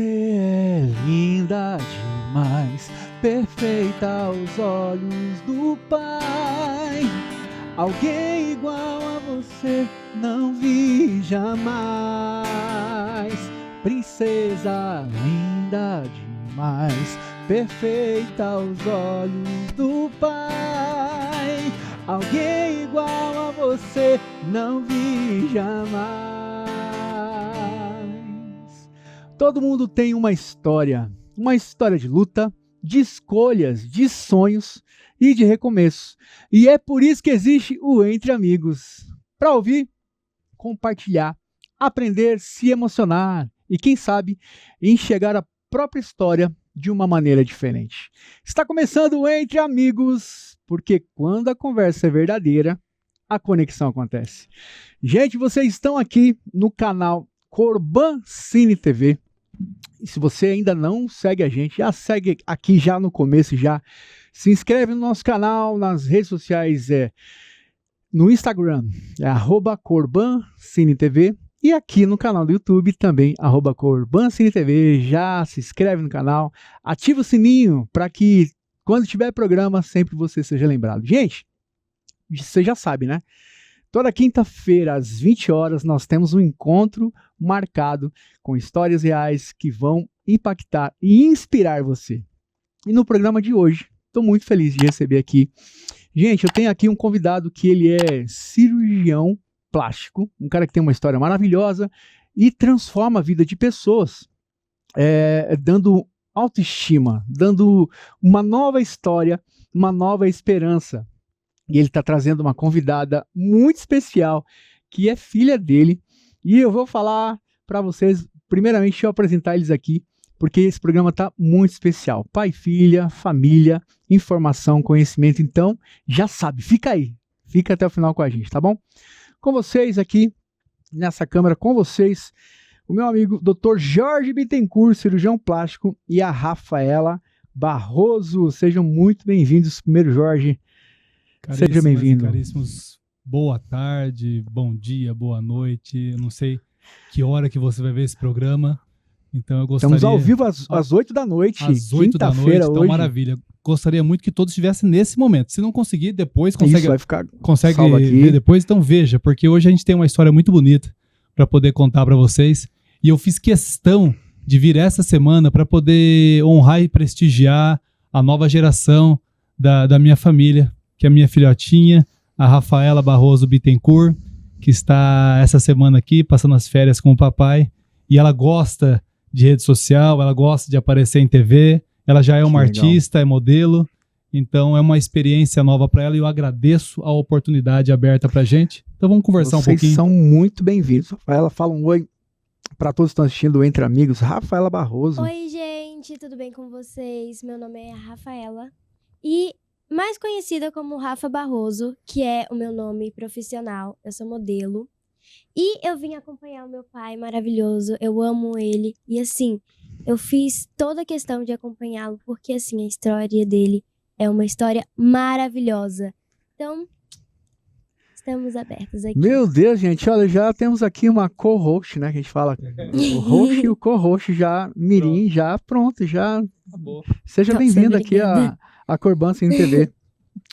Você é linda demais, perfeita aos olhos do Pai. Alguém igual a você não vi jamais. Princesa linda demais, perfeita aos olhos do Pai. Alguém igual a você não vi jamais. Todo mundo tem uma história de luta, de escolhas, de sonhos e de recomeço. E é por isso que existe o Entre Amigos. Para ouvir, compartilhar, aprender, se emocionar e, quem sabe, enxergar a própria história de uma maneira diferente. Está começando o Entre Amigos, porque quando a conversa é verdadeira, a conexão acontece. Gente, vocês estão aqui no canal Corban Cine TV. E se você ainda não segue a gente, já segue aqui já no começo, já se inscreve no nosso canal, nas redes sociais, no Instagram, @CorbanCineTV, e aqui no canal do YouTube também, @CorbanCineTV. Já se inscreve no canal, ativa o sininho para que quando tiver programa sempre você seja lembrado. Gente, você já sabe, né? Toda quinta-feira, às 20 horas, nós temos um encontro marcado com histórias reais que vão impactar e inspirar você. E no programa de hoje, estou muito feliz de receber aqui. Gente, eu tenho aqui um convidado que ele é cirurgião plástico, um cara que tem uma história maravilhosa e transforma a vida de pessoas, dando autoestima, dando uma nova história, uma nova esperança. E ele está trazendo uma convidada muito especial, que é filha dele. E eu vou falar para vocês, primeiramente, deixa eu apresentar eles aqui, porque esse programa está muito especial. Pai, filha, família, informação, conhecimento. Então, já sabe, fica aí. Fica até o final com a gente, tá bom? Com vocês aqui, nessa câmera, com vocês, o meu amigo Dr. Jorge Bittencourt, cirurgião plástico, e a Rafaela Barroso. Sejam muito bem-vindos. Primeiro, Jorge, seja bem-vindo. Caríssimos, boa tarde, bom dia, boa noite. Eu não sei que hora que você vai ver esse programa. Então eu gostaria... Estamos ao vivo às 8 da noite. Às 8 da noite, então hoje. Maravilha. Gostaria muito que todos estivessem nesse momento. Se não conseguir, depois consegue, vai ficar consegue ver depois. Então veja, porque hoje a gente tem uma história muito bonita para poder contar para vocês. E eu fiz questão de vir essa semana para poder honrar e prestigiar a nova geração da minha família, que é a minha filhotinha, a Rafaela Barroso Bittencourt, que está essa semana aqui, passando as férias com o papai, e ela gosta de rede social, ela gosta de aparecer em TV, ela já é uma artista, é modelo, então é uma experiência nova para ela, e eu agradeço a oportunidade aberta para a gente. Então vamos conversar um pouquinho. Vocês são muito bem-vindos. Rafaela, fala um oi para todos que estão assistindo Entre Amigos. Rafaela Barroso. Oi, gente, tudo bem com vocês? Meu nome é Rafaela, e mais conhecida como Rafa Barroso, que é o meu nome profissional. Eu sou modelo. E eu vim acompanhar o meu pai maravilhoso. Eu amo ele. E assim, eu fiz toda a questão de acompanhá-lo, porque assim, a história dele é uma história maravilhosa. Então, estamos abertos aqui. Meu Deus, gente, olha, já temos aqui uma co-host, né, que a gente fala. O host e o co-host já, mirim, já pronto, já... Acabou. Seja bem-vindo aqui a Corban Cine TV.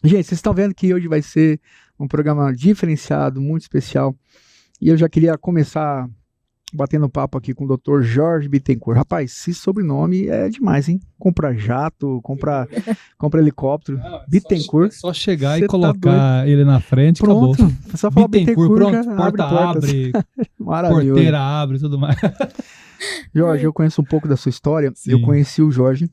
Gente, vocês estão vendo que hoje vai ser um programa diferenciado, muito especial. E eu já queria começar batendo papo aqui com o Dr. Jorge Bittencourt. Rapaz, esse sobrenome é demais, hein? Compra jato, compra helicóptero. Bittencourt. Só chegar e colocar ele na frente, pronto, acabou. É só falar Bittencourt, pronto, porta abre, porteira abre, tudo mais. Jorge, eu conheço um pouco da sua história. Sim. Eu conheci o Jorge.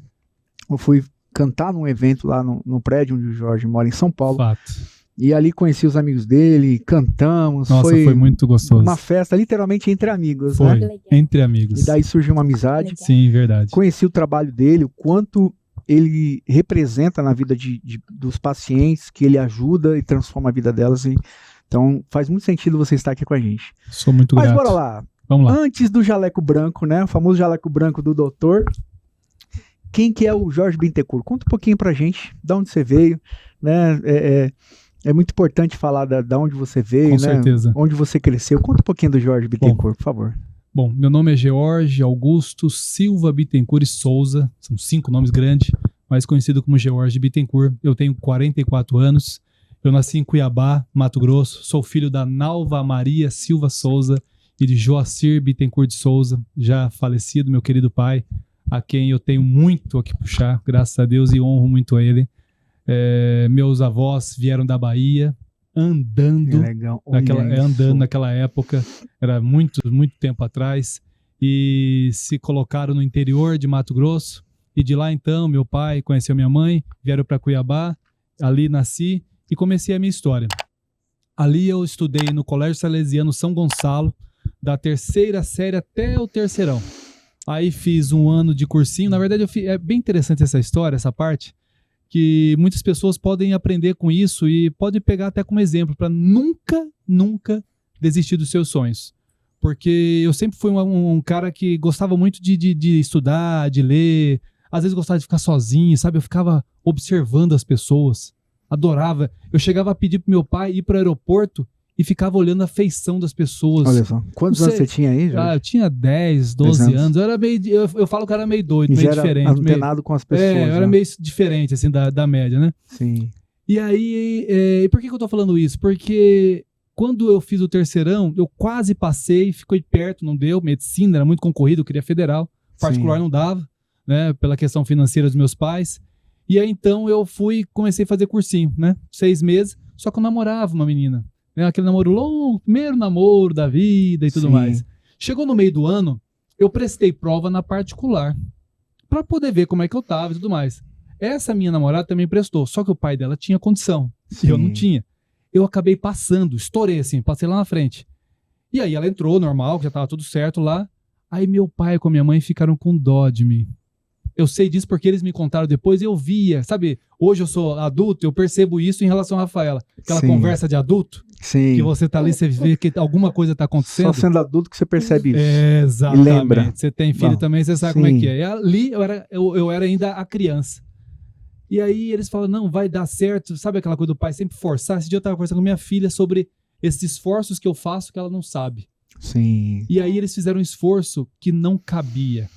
Eu fui cantar num evento lá no prédio onde o Jorge mora, em São Paulo. Fato. E ali conheci os amigos dele, cantamos. Nossa, foi muito gostoso. Uma festa literalmente entre amigos, foi, né? Entre amigos. E daí surgiu uma amizade. Sim, verdade. Conheci o trabalho dele, o quanto ele representa na vida dos pacientes, que ele ajuda e transforma a vida delas. Então faz muito sentido você estar aqui com a gente. Sou muito grato. Mas bora lá. Vamos lá. Antes do jaleco branco, né? O famoso jaleco branco do doutor. Quem que é o Jorge Bittencourt? Conta um pouquinho pra gente, de onde você veio, né? É muito importante falar da onde você veio, Com né? certeza. Onde você cresceu. Conta um pouquinho do Jorge Bittencourt, por favor. Bom, meu nome é George Augusto Silva Bittencourt e Souza. São 5 nomes grandes, mais conhecido como George Bittencourt. Eu tenho 44 anos. Eu nasci em Cuiabá, Mato Grosso. Sou filho da Nalva Maria Silva Souza e de Joacir Bittencourt de Souza, já falecido, meu querido pai, a quem eu tenho muito a que puxar, graças a Deus, e honro muito a ele. Meus avós vieram da Bahia, andando, naquela época, era muito tempo atrás, e se colocaram no interior de Mato Grosso, e de lá então meu pai conheceu minha mãe, vieram para Cuiabá, ali nasci e comecei a minha história. Ali eu estudei no Colégio Salesiano São Gonçalo, da 3ª série até o terceirão. Aí fiz um ano de cursinho, na verdade é bem interessante essa história, essa parte, que muitas pessoas podem aprender com isso e podem pegar até como exemplo para nunca desistir dos seus sonhos. Porque eu sempre fui um cara que gostava muito de estudar, de ler, às vezes gostava de ficar sozinho, sabe? Eu ficava observando as pessoas, adorava. Eu chegava a pedir pro meu pai ir para o aeroporto e ficava olhando a feição das pessoas. Olha só. Quantos anos você tinha aí, Jorge? Eu tinha 10, 12 anos. Eu era meio, eu falo que eu era meio doido, meio diferente. Antenado com as pessoas. Eu era meio diferente, assim, da média, né? Sim. E aí, por que eu tô falando isso? Porque quando eu fiz o terceirão, eu quase passei, ficou perto, não deu. Medicina era muito concorrido, eu queria federal. Particular não dava, né? Pela questão financeira dos meus pais. E aí, então, eu comecei a fazer cursinho, né? 6 meses, só que eu namorava uma menina. Aquele namoro longo, primeiro namoro da vida e tudo mais. Chegou no meio do ano, eu prestei prova na particular para poder ver como é que eu tava e tudo mais. Essa minha namorada também prestou, só que o pai dela tinha condição, e eu não tinha. Eu acabei passando, estourei assim, passei lá na frente. E aí ela entrou, normal, já tava tudo certo lá. Aí meu pai com a minha mãe ficaram com dó de mim. Eu sei disso porque eles me contaram depois e eu via, sabe? Hoje eu sou adulto, eu percebo isso em relação a Rafaela. Aquela conversa de adulto, que você tá ali, você vê que alguma coisa tá acontecendo. Só sendo adulto que você percebe isso. Exatamente. E lembra. Você tem filho também, você sabe como é que é. E ali eu era ainda a criança. E aí eles falam, não, vai dar certo. Sabe aquela coisa do pai sempre forçar? Esse dia eu tava conversando com minha filha sobre esses esforços que eu faço que ela não sabe. Sim. E aí eles fizeram um esforço que não cabia.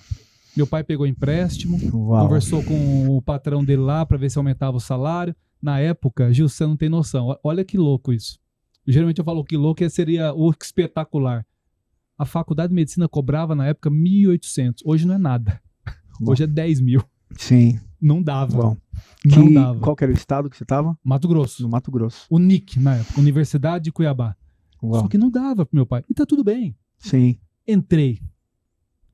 Meu pai pegou empréstimo, conversou com o patrão dele lá para ver se aumentava o salário. Na época, Gil, você não tem noção. Olha que louco isso. Geralmente eu falo que louco seria o espetacular. A faculdade de medicina cobrava na época 1.800. Hoje não é nada. Hoje é 10 mil. Sim. Não dava. Bom. Não dava. Qual que era o estado que você estava? Mato Grosso. No Mato Grosso. O NIC, na época. Universidade de Cuiabá. Só que não dava pro meu pai. E tá tudo bem. Sim. Entrei.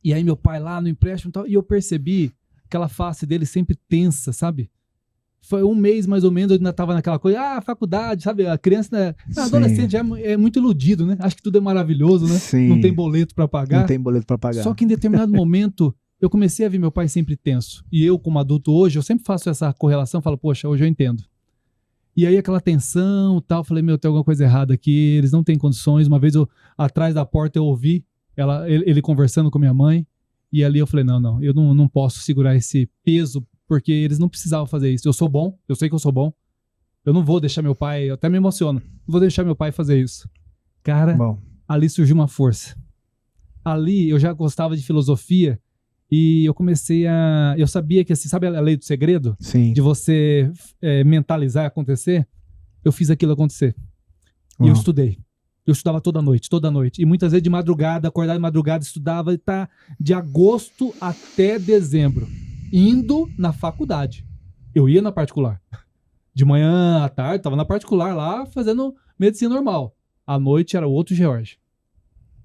E aí meu pai lá no empréstimo e tal, e eu percebi aquela face dele sempre tensa, sabe? Foi um mês mais ou menos, eu ainda tava naquela coisa, faculdade, sabe? A criança, né? Adolescente já é muito iludido, né? Acho que tudo é maravilhoso, né? Sim. Não tem boleto pra pagar. Não tem boleto pra pagar. Só que em determinado momento, eu comecei a ver meu pai sempre tenso. E eu, como adulto hoje, eu sempre faço essa correlação, falo, poxa, hoje eu entendo. E aí aquela tensão e tal, falei, meu, tem alguma coisa errada aqui, eles não têm condições. Uma vez atrás da porta eu ouvi ele conversando com minha mãe, e ali eu falei, não, eu não posso segurar esse peso, porque eles não precisavam fazer isso. Eu sou bom, eu sei que eu sou bom, eu não vou deixar meu pai, eu até me emociono, não vou deixar meu pai fazer isso. Cara, ali surgiu uma força. Ali eu já gostava de filosofia, e eu comecei eu sabia que, assim, sabe a lei do segredo? Sim. De você mentalizar acontecer? Eu fiz aquilo acontecer. E eu estudei. Eu estudava toda noite. E muitas vezes de madrugada, acordava de madrugada, estudava, tá, de agosto até dezembro, indo na faculdade. Eu ia na particular. De manhã à tarde, tava na particular lá, fazendo medicina normal. À noite era o outro George.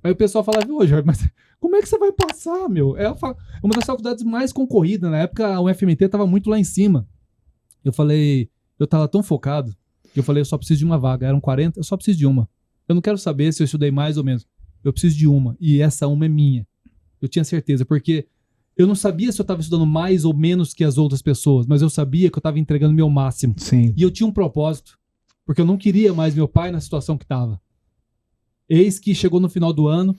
Aí o pessoal falava, ô Jorge, mas como é que você vai passar, meu? É uma das faculdades mais concorridas. Na época, a UFMT estava muito lá em cima. Eu falei, eu estava tão focado, que eu falei, eu só preciso de uma vaga. Eram 40, eu só preciso de uma. Eu não quero saber se eu estudei mais ou menos. Eu preciso de uma. E essa uma é minha. Eu tinha certeza, porque eu não sabia se eu estava estudando mais ou menos que as outras pessoas, mas eu sabia que eu estava entregando meu máximo. Sim. E eu tinha um propósito, porque eu não queria mais meu pai na situação que estava. Eis que chegou no final do ano,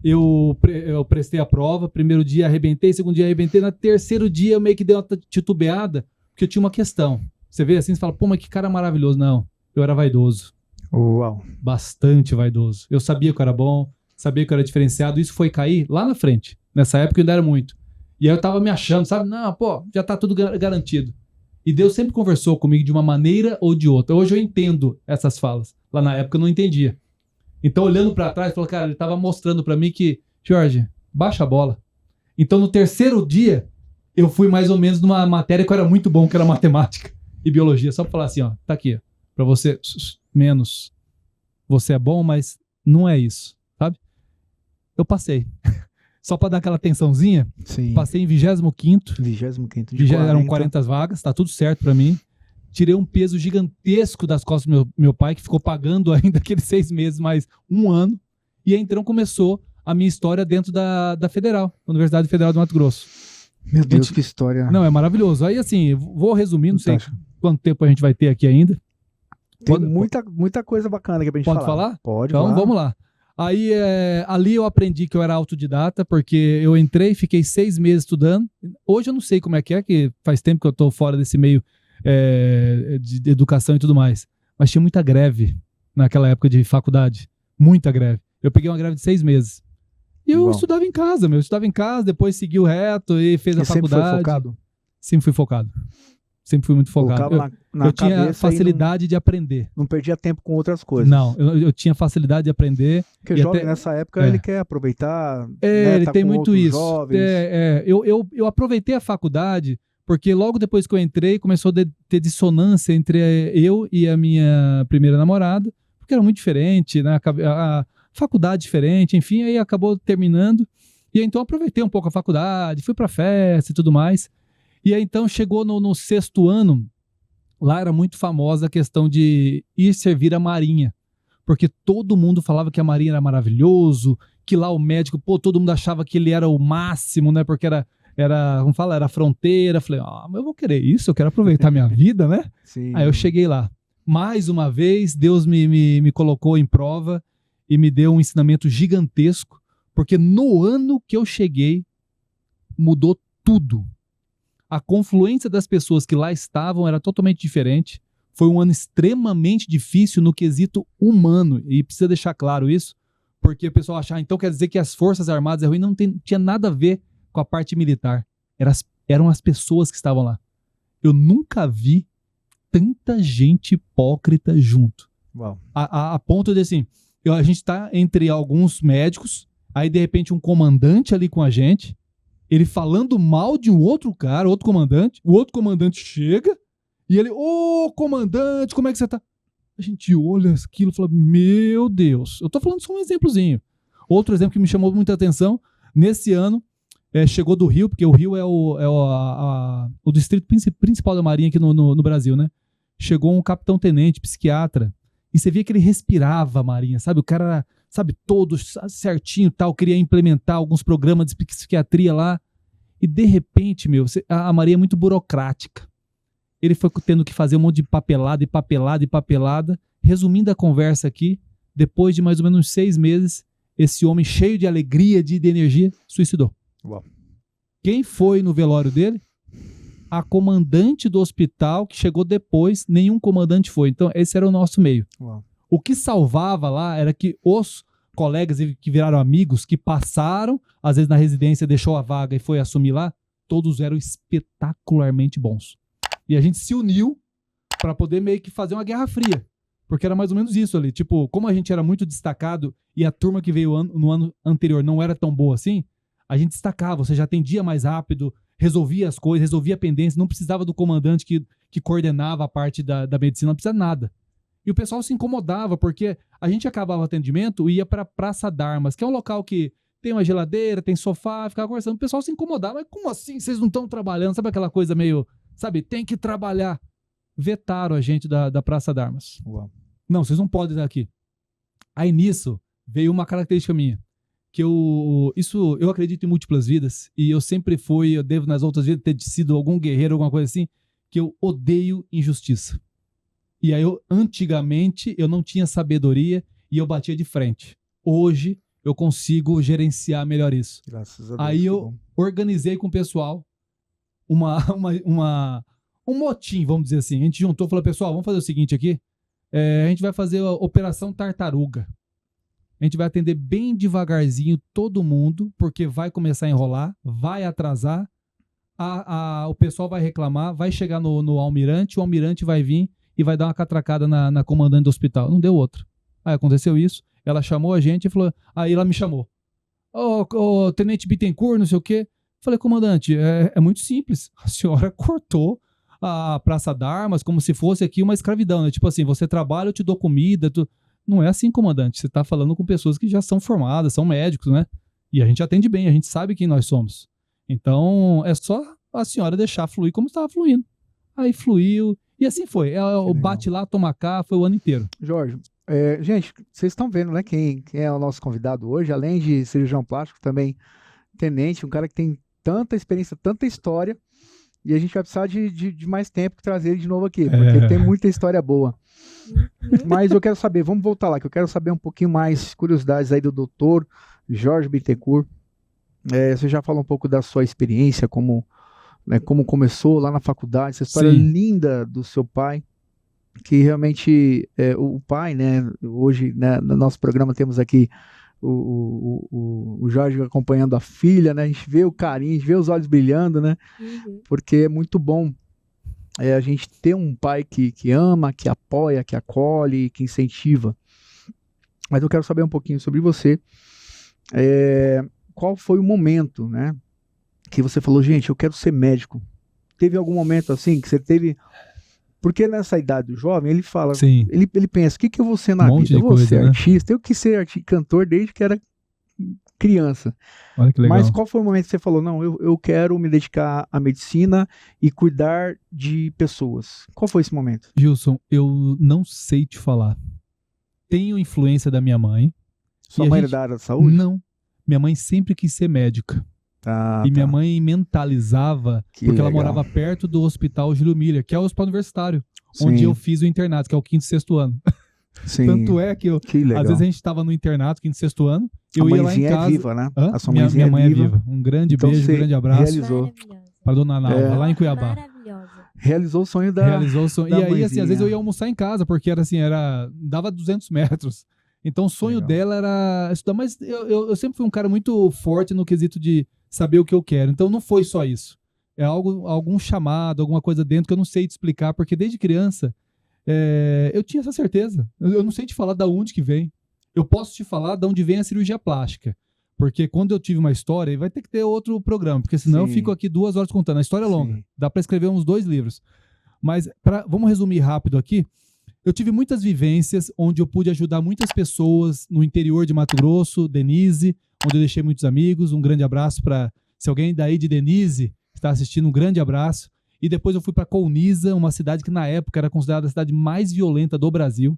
eu prestei a prova, primeiro dia arrebentei, segundo dia arrebentei, no terceiro dia eu meio que dei uma titubeada, porque eu tinha uma questão. Você vê assim, você fala, pô, mas que cara maravilhoso. Não, eu era vaidoso. Uau. Bastante vaidoso. Eu sabia que eu era bom, saber que eu era diferenciado, isso foi cair lá na frente. Nessa época eu ainda era muito. E aí eu tava me achando, sabe? Não, pô, já tá tudo garantido. E Deus sempre conversou comigo de uma maneira ou de outra. Hoje eu entendo essas falas. Lá na época eu não entendia. Então, olhando pra trás, falou, cara, ele tava mostrando pra mim que, Jorge, baixa a bola. Então, no terceiro dia, eu fui mais ou menos numa matéria que eu era muito bom, que era matemática e biologia. Só pra falar assim, ó, tá aqui, ó, pra você, menos. Você é bom, mas não é isso, sabe? Eu passei. Só pra dar aquela tensãozinha, Sim. passei em 25º. 25º. Eram 40 vagas, tá tudo certo pra mim. Tirei um peso gigantesco das costas do meu pai, que ficou pagando ainda aqueles 6 meses, mais 1 ano. E aí, então, começou a minha história dentro da Federal, Universidade Federal do Mato Grosso. Meu Deus, que história. Não, é maravilhoso. Aí, assim, vou resumir, não sei Fantástico. quanto tempo a gente vai ter aqui ainda. Tem muita coisa bacana aqui pra gente Pode falar. falar? Pode, Então, falar. vamos lá. Aí, ali eu aprendi que eu era autodidata, porque eu entrei, fiquei 6 meses estudando. Hoje eu não sei como é, que faz tempo que eu tô fora desse meio de educação e tudo mais. Mas tinha muita greve naquela época de faculdade. Muita greve. Eu peguei uma greve de 6 meses. E eu estudava em casa, Eu estudava em casa, depois segui o reto e fez a faculdade. Sempre foi focado? Sempre fui focado. Sempre fui muito focado. Eu tinha facilidade de aprender. Não perdia tempo com outras coisas. Não, eu tinha facilidade de aprender. Porque o jovem nessa época ele quer aproveitar. Né, ele tá tem com muito isso. Jovens. Eu aproveitei a faculdade porque logo depois que eu entrei começou a ter dissonância entre eu e a minha primeira namorada, porque era muito diferente, né? A faculdade diferente, enfim, aí acabou terminando. E aí, então aproveitei um pouco a faculdade, fui pra festa e tudo mais. E aí então chegou no 6º ano, lá era muito famosa a questão de ir servir a Marinha, porque todo mundo falava que a Marinha era maravilhoso, que lá o médico, todo mundo achava que ele era o máximo, né, porque era a fronteira. Falei, mas eu vou querer isso, eu quero aproveitar minha vida, né? Sim. Aí eu cheguei lá. Mais uma vez, Deus me colocou em prova e me deu um ensinamento gigantesco, porque no ano que eu cheguei, mudou tudo. A confluência das pessoas que lá estavam era totalmente diferente. Foi um ano extremamente difícil no quesito humano. E precisa deixar claro isso, porque o pessoal acha, então quer dizer que as Forças Armadas é ruim. Não tinha nada a ver com a parte militar. Eram as pessoas que estavam lá. Eu nunca vi tanta gente hipócrita junto. Uau. A ponto de assim, a gente tá entre alguns médicos, aí de repente um comandante ali com a gente, ele falando mal de um outro cara, outro comandante, o outro comandante chega e ele, comandante, como é que você tá? A gente olha aquilo e fala, meu Deus, eu tô falando só um exemplozinho. Outro exemplo que me chamou muita atenção, nesse ano, chegou do Rio, porque o Rio é o distrito principal da Marinha aqui no Brasil, né? Chegou um capitão-tenente, psiquiatra, e você via que ele respirava a Marinha, sabe? O cara era, sabe, todo certinho, tal, queria implementar alguns programas de psiquiatria lá, e de repente, a Marinha é muito burocrática. Ele foi tendo que fazer um monte de papelada. Resumindo a conversa aqui, depois de mais ou menos 6 meses, esse homem cheio de alegria, de energia, suicidou. Uau. Quem foi no velório dele? A comandante do hospital, que chegou depois, nenhum comandante foi. Então, esse era o nosso meio. Uau. O que salvava lá era que os colegas que viraram amigos, que passaram, às vezes na residência, deixou a vaga e foi assumir lá, todos eram espetacularmente bons. E a gente se uniu para poder meio que fazer uma guerra fria. Porque era mais ou menos isso ali. Tipo, como a gente era muito destacado e a turma que veio no ano anterior não era tão boa assim, a gente destacava, você já atendia mais rápido, resolvia as coisas, resolvia a pendência, não precisava do comandante que coordenava a parte da medicina, não precisava nada. E o pessoal se incomodava, porque a gente acabava o atendimento e ia para a Praça d'Armas, que é um local que tem uma geladeira, tem sofá, ficava conversando. O pessoal se incomodava, mas como assim? Vocês não estão trabalhando? Sabe aquela coisa meio, sabe, tem que trabalhar. Vetaram a gente da Praça d'Armas. Uau. Não, vocês não podem estar aqui. Aí nisso veio uma característica minha, que eu acredito em múltiplas vidas, e eu devo nas outras vidas ter sido algum guerreiro, alguma coisa assim, que eu odeio injustiça. E aí antigamente eu não tinha sabedoria e eu batia de frente. Hoje eu consigo gerenciar melhor isso. Graças a Deus. Aí eu organizei com o pessoal um motim, vamos dizer assim. A gente juntou e falou, pessoal, vamos fazer o seguinte aqui, a gente vai fazer a Operação Tartaruga. A gente vai atender bem devagarzinho todo mundo, porque vai começar a enrolar, vai atrasar, o pessoal vai reclamar, vai chegar no almirante, o almirante vai vir e vai dar uma catracada na comandante do hospital. Não deu outra. Aí aconteceu isso, ela chamou a gente e falou, aí ela me chamou. Ô, Tenente Bittencourt, não sei o quê. Falei, comandante, é muito simples. A senhora cortou a Praça d'Armas como se fosse aqui uma escravidão, né? Tipo assim, você trabalha, eu te dou comida. Não é assim, comandante. Você está falando com pessoas que já são formadas, são médicos, né? E a gente atende bem, a gente sabe quem nós somos. Então, é só a senhora deixar fluir como estava fluindo. Aí fluiu, e assim foi. O bate lá, toma cá, foi o ano inteiro. Jorge, gente, vocês estão vendo, né, quem é o nosso convidado hoje, além de cirurgião plástico, também tenente, um cara que tem tanta experiência, tanta história, e a gente vai precisar de mais tempo para trazer ele de novo aqui, porque ele tem muita história boa. Mas eu quero saber, vamos voltar lá, que eu quero saber um pouquinho mais, curiosidades aí do doutor Jorge Bittencourt. Você já falou um pouco da sua experiência, como começou lá na faculdade, essa história linda do seu pai, que realmente o pai, né, hoje, né, no nosso programa temos aqui o Jorge acompanhando a filha, né, a gente vê o carinho, a gente vê os olhos brilhando, né, porque é muito bom a gente ter um pai que ama, que apoia, que acolhe, que incentiva. Mas eu quero saber um pouquinho sobre você, qual foi o momento, né, que você falou, gente, eu quero ser médico. Teve algum momento assim que você teve... Porque nessa idade do jovem, ele fala, ele pensa, o que eu vou ser na vida? Eu vou ser artista, eu quis ser cantor desde que era criança. Olha que legal. Mas qual foi o momento que você falou, não, eu quero me dedicar à medicina e cuidar de pessoas? Qual foi esse momento? Gilson, eu não sei te falar. Tenho influência da minha mãe. Sua mãe era da área da saúde? Não. Minha mãe sempre quis ser médica. Minha mãe mentalizava, porque ela morava perto do Hospital Júlio Miller, que é o hospital universitário, onde eu fiz o internato, que é o 5º e 6º ano. Tanto é que às vezes a gente estava no internato, 5º e 6º ano, eu ia lá em casa. É viva, né? A sua minha mãe é viva. Um grande beijo, um grande abraço. Realizou. Para dona Nalva, lá em Cuiabá. Realizou o sonho da E aí, assim, às vezes eu ia almoçar em casa, porque era assim, dava 200 metros. Então o sonho dela era estudar, mas eu sempre fui um cara muito forte no quesito de saber o que eu quero. Então não foi só isso. É algum chamado, alguma coisa dentro que eu não sei te explicar, porque desde criança eu tinha essa certeza. Eu não sei te falar de onde que vem. Eu posso te falar de onde vem a cirurgia plástica. Porque quando eu tive uma história, vai ter que ter outro programa, porque senão eu fico aqui 2 horas contando. A história é longa. Dá para escrever uns 2 livros. Mas vamos resumir rápido aqui. Eu tive muitas vivências onde eu pude ajudar muitas pessoas no interior de Mato Grosso, Denise, onde eu deixei muitos amigos. Um grande abraço para, se alguém daí de Denise está assistindo, um grande abraço. E depois eu fui para Colniza, uma cidade que na época era considerada a cidade mais violenta do Brasil.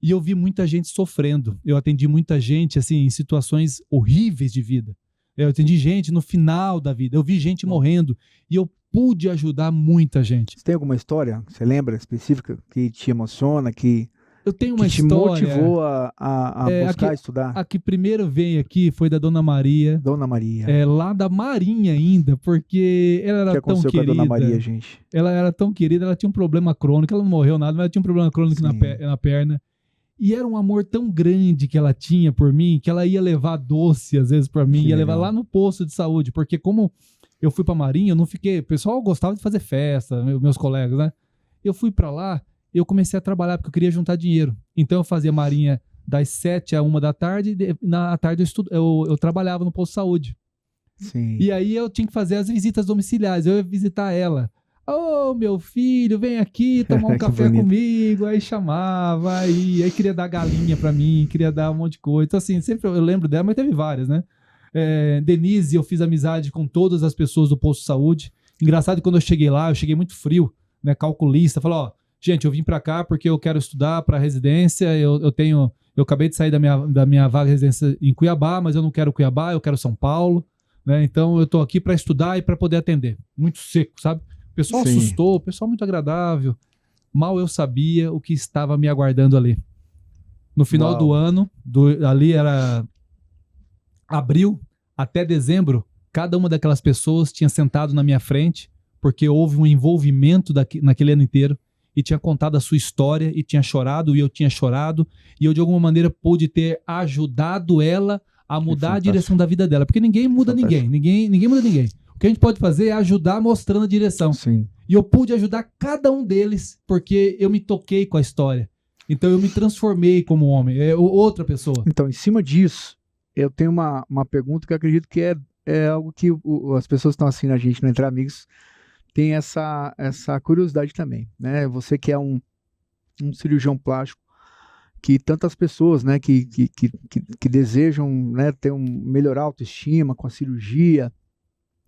E eu vi muita gente sofrendo. Eu atendi muita gente assim, em situações horríveis de vida. Eu atendi gente no final da vida. Eu vi gente morrendo. E eu pude ajudar muita gente. Você tem alguma história, você lembra, específica, que te emociona, que eu tenho uma te motivou a buscar estudar? A que primeiro veio aqui foi da Dona Maria. Dona Maria. Lá da Marinha ainda, porque ela era tão querida. Com a Dona Maria, gente? Ela era tão querida, ela tinha um problema crônico, ela não morreu nada, mas ela tinha um problema crônico na perna. E era um amor tão grande que ela tinha por mim, que ela ia levar doce às vezes para mim, ia levar lá no posto de saúde, porque como eu fui pra Marinha, eu não fiquei... O pessoal gostava de fazer festa, meus colegas, né? Eu fui pra lá, eu comecei a trabalhar, porque eu queria juntar dinheiro. Então eu fazia Marinha das 7 à 1 da tarde, e na tarde eu trabalhava no posto de saúde. E aí eu tinha que fazer as visitas domiciliares, eu ia visitar ela. Ô, meu filho, vem aqui tomar um café comigo. Aí chamava, aí queria dar galinha pra mim, queria dar um monte de coisa. Então assim, sempre eu lembro dela, mas teve várias, né? Denise, eu fiz amizade com todas as pessoas do posto de saúde. Engraçado que quando eu cheguei lá, eu cheguei muito frio, né, calculista. Falei, gente, eu vim pra cá porque eu quero estudar pra residência. Eu acabei de sair da minha vaga de residência em Cuiabá, mas eu não quero Cuiabá, eu quero São Paulo, né? Então eu tô aqui pra estudar e pra poder atender. Muito seco, sabe? O pessoal assustou, o pessoal muito agradável. Mal eu sabia o que estava me aguardando ali. No final do ano, ali era abril até dezembro, cada uma daquelas pessoas tinha sentado na minha frente, porque houve um envolvimento naquele ano inteiro. e tinha contado a sua história e tinha chorado e eu tinha chorado e eu de alguma maneira pude ter ajudado ela a mudar a direção da vida dela, porque ninguém muda ninguém muda ninguém. O que a gente pode fazer é ajudar mostrando a direção. Sim. E eu pude ajudar cada um deles porque eu me toquei com a história. Então eu me transformei como homem, outra pessoa. Então, em cima disso, eu tenho uma pergunta que eu acredito que é algo que as pessoas que estão assistindo a gente no Entre Amigos tem essa curiosidade também, né? Você que é um cirurgião plástico, que tantas pessoas, né, que desejam, né, melhorar a autoestima com a cirurgia,